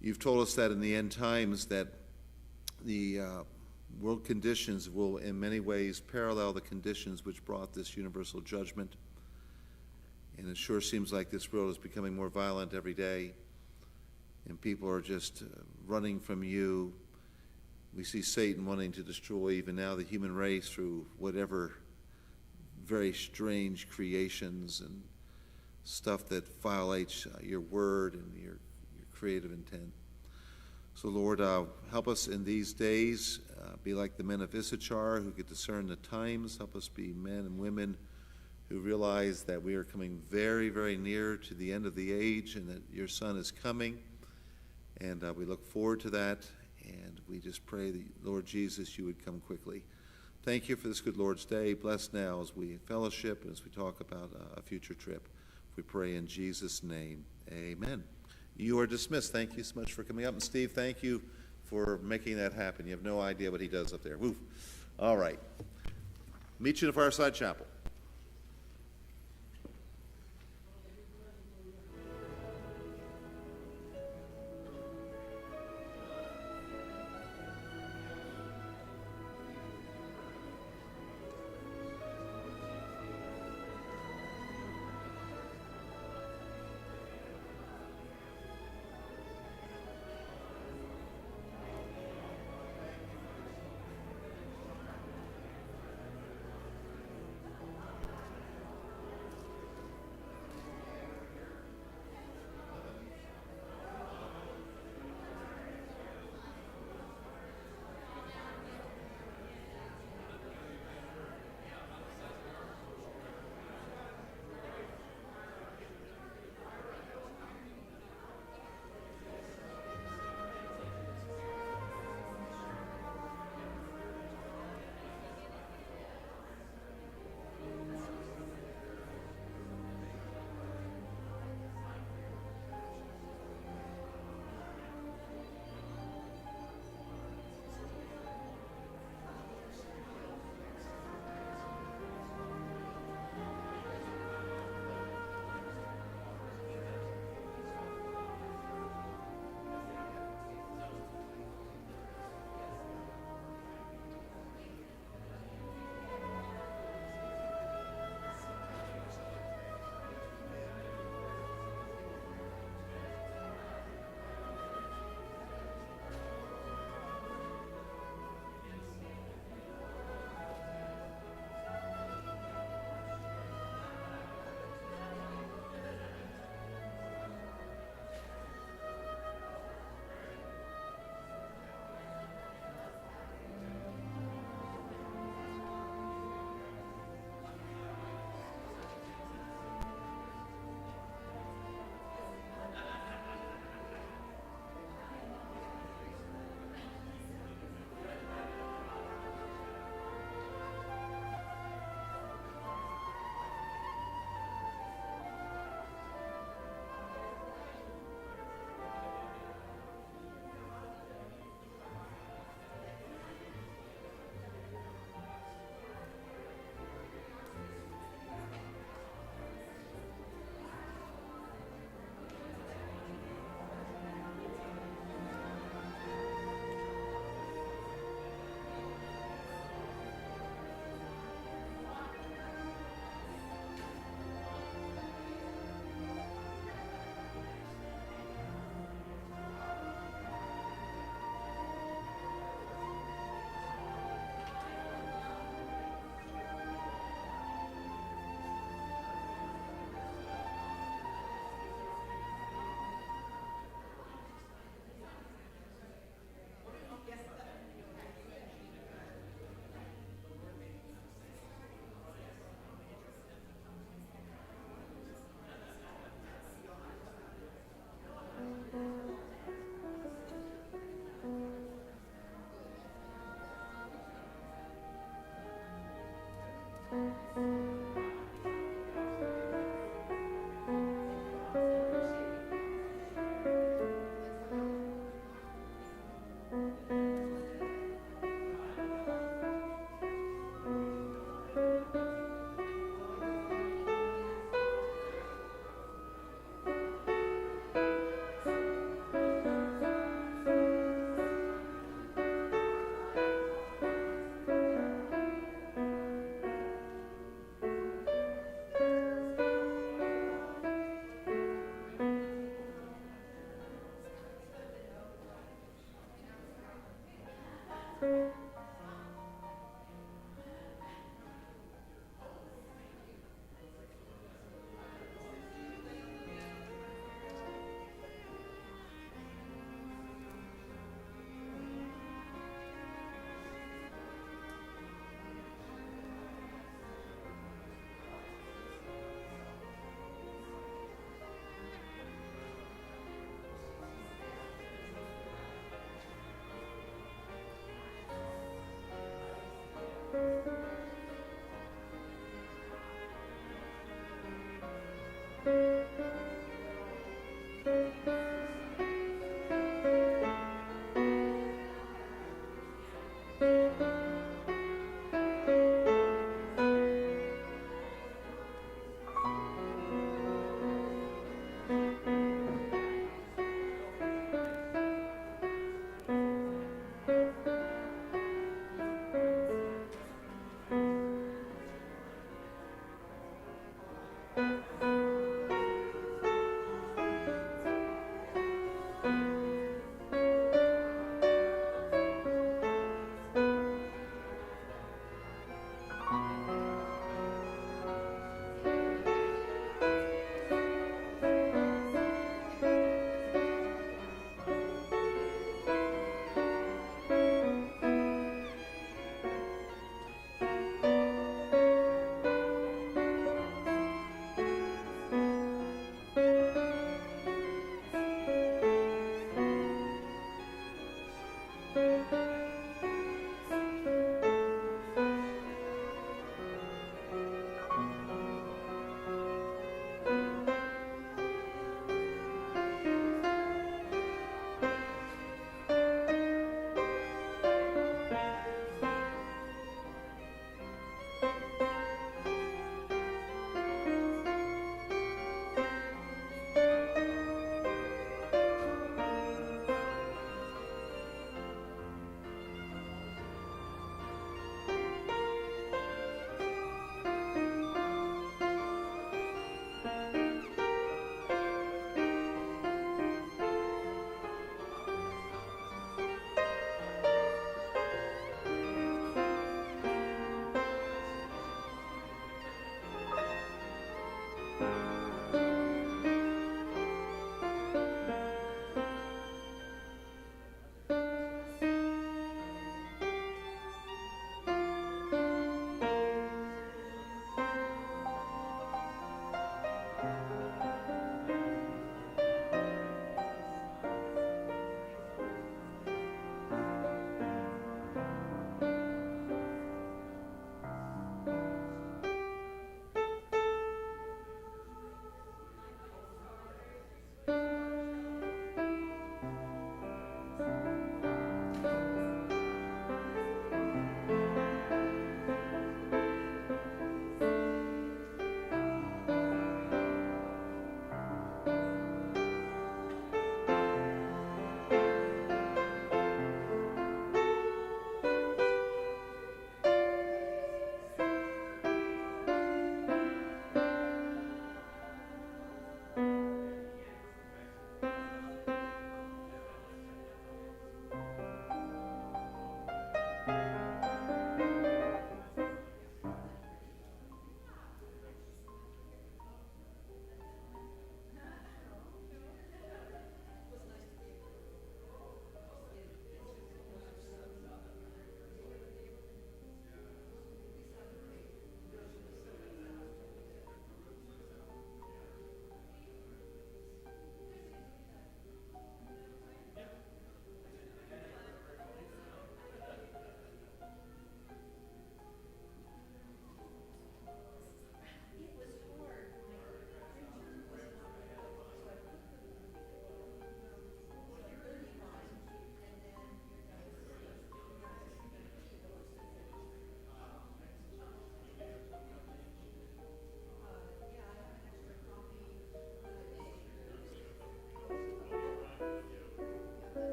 you've told us that in the end times that the world conditions will in many ways parallel the conditions which brought this universal judgment. And it sure seems like this world is becoming more violent every day, and people are just running from you. We see Satan wanting to destroy even now the human race through whatever very strange creations and stuff that violates your word and your creative intent. So, Lord, help us in these days, be like the men of Issachar who could discern the times. Help us be men and women who realize that we are coming very, very near to the end of the age and that your Son is coming. And we look forward to that. And we just pray that, Lord Jesus, you would come quickly. Thank you for this good Lord's Day. Bless now as we fellowship and as we talk about a future trip. We pray in Jesus' name. Amen. You are dismissed. Thank you so much for coming up. And Steve, thank you for making that happen. You have no idea what he does up there. Woo. All right. Meet you in the Fireside Chapel. Thank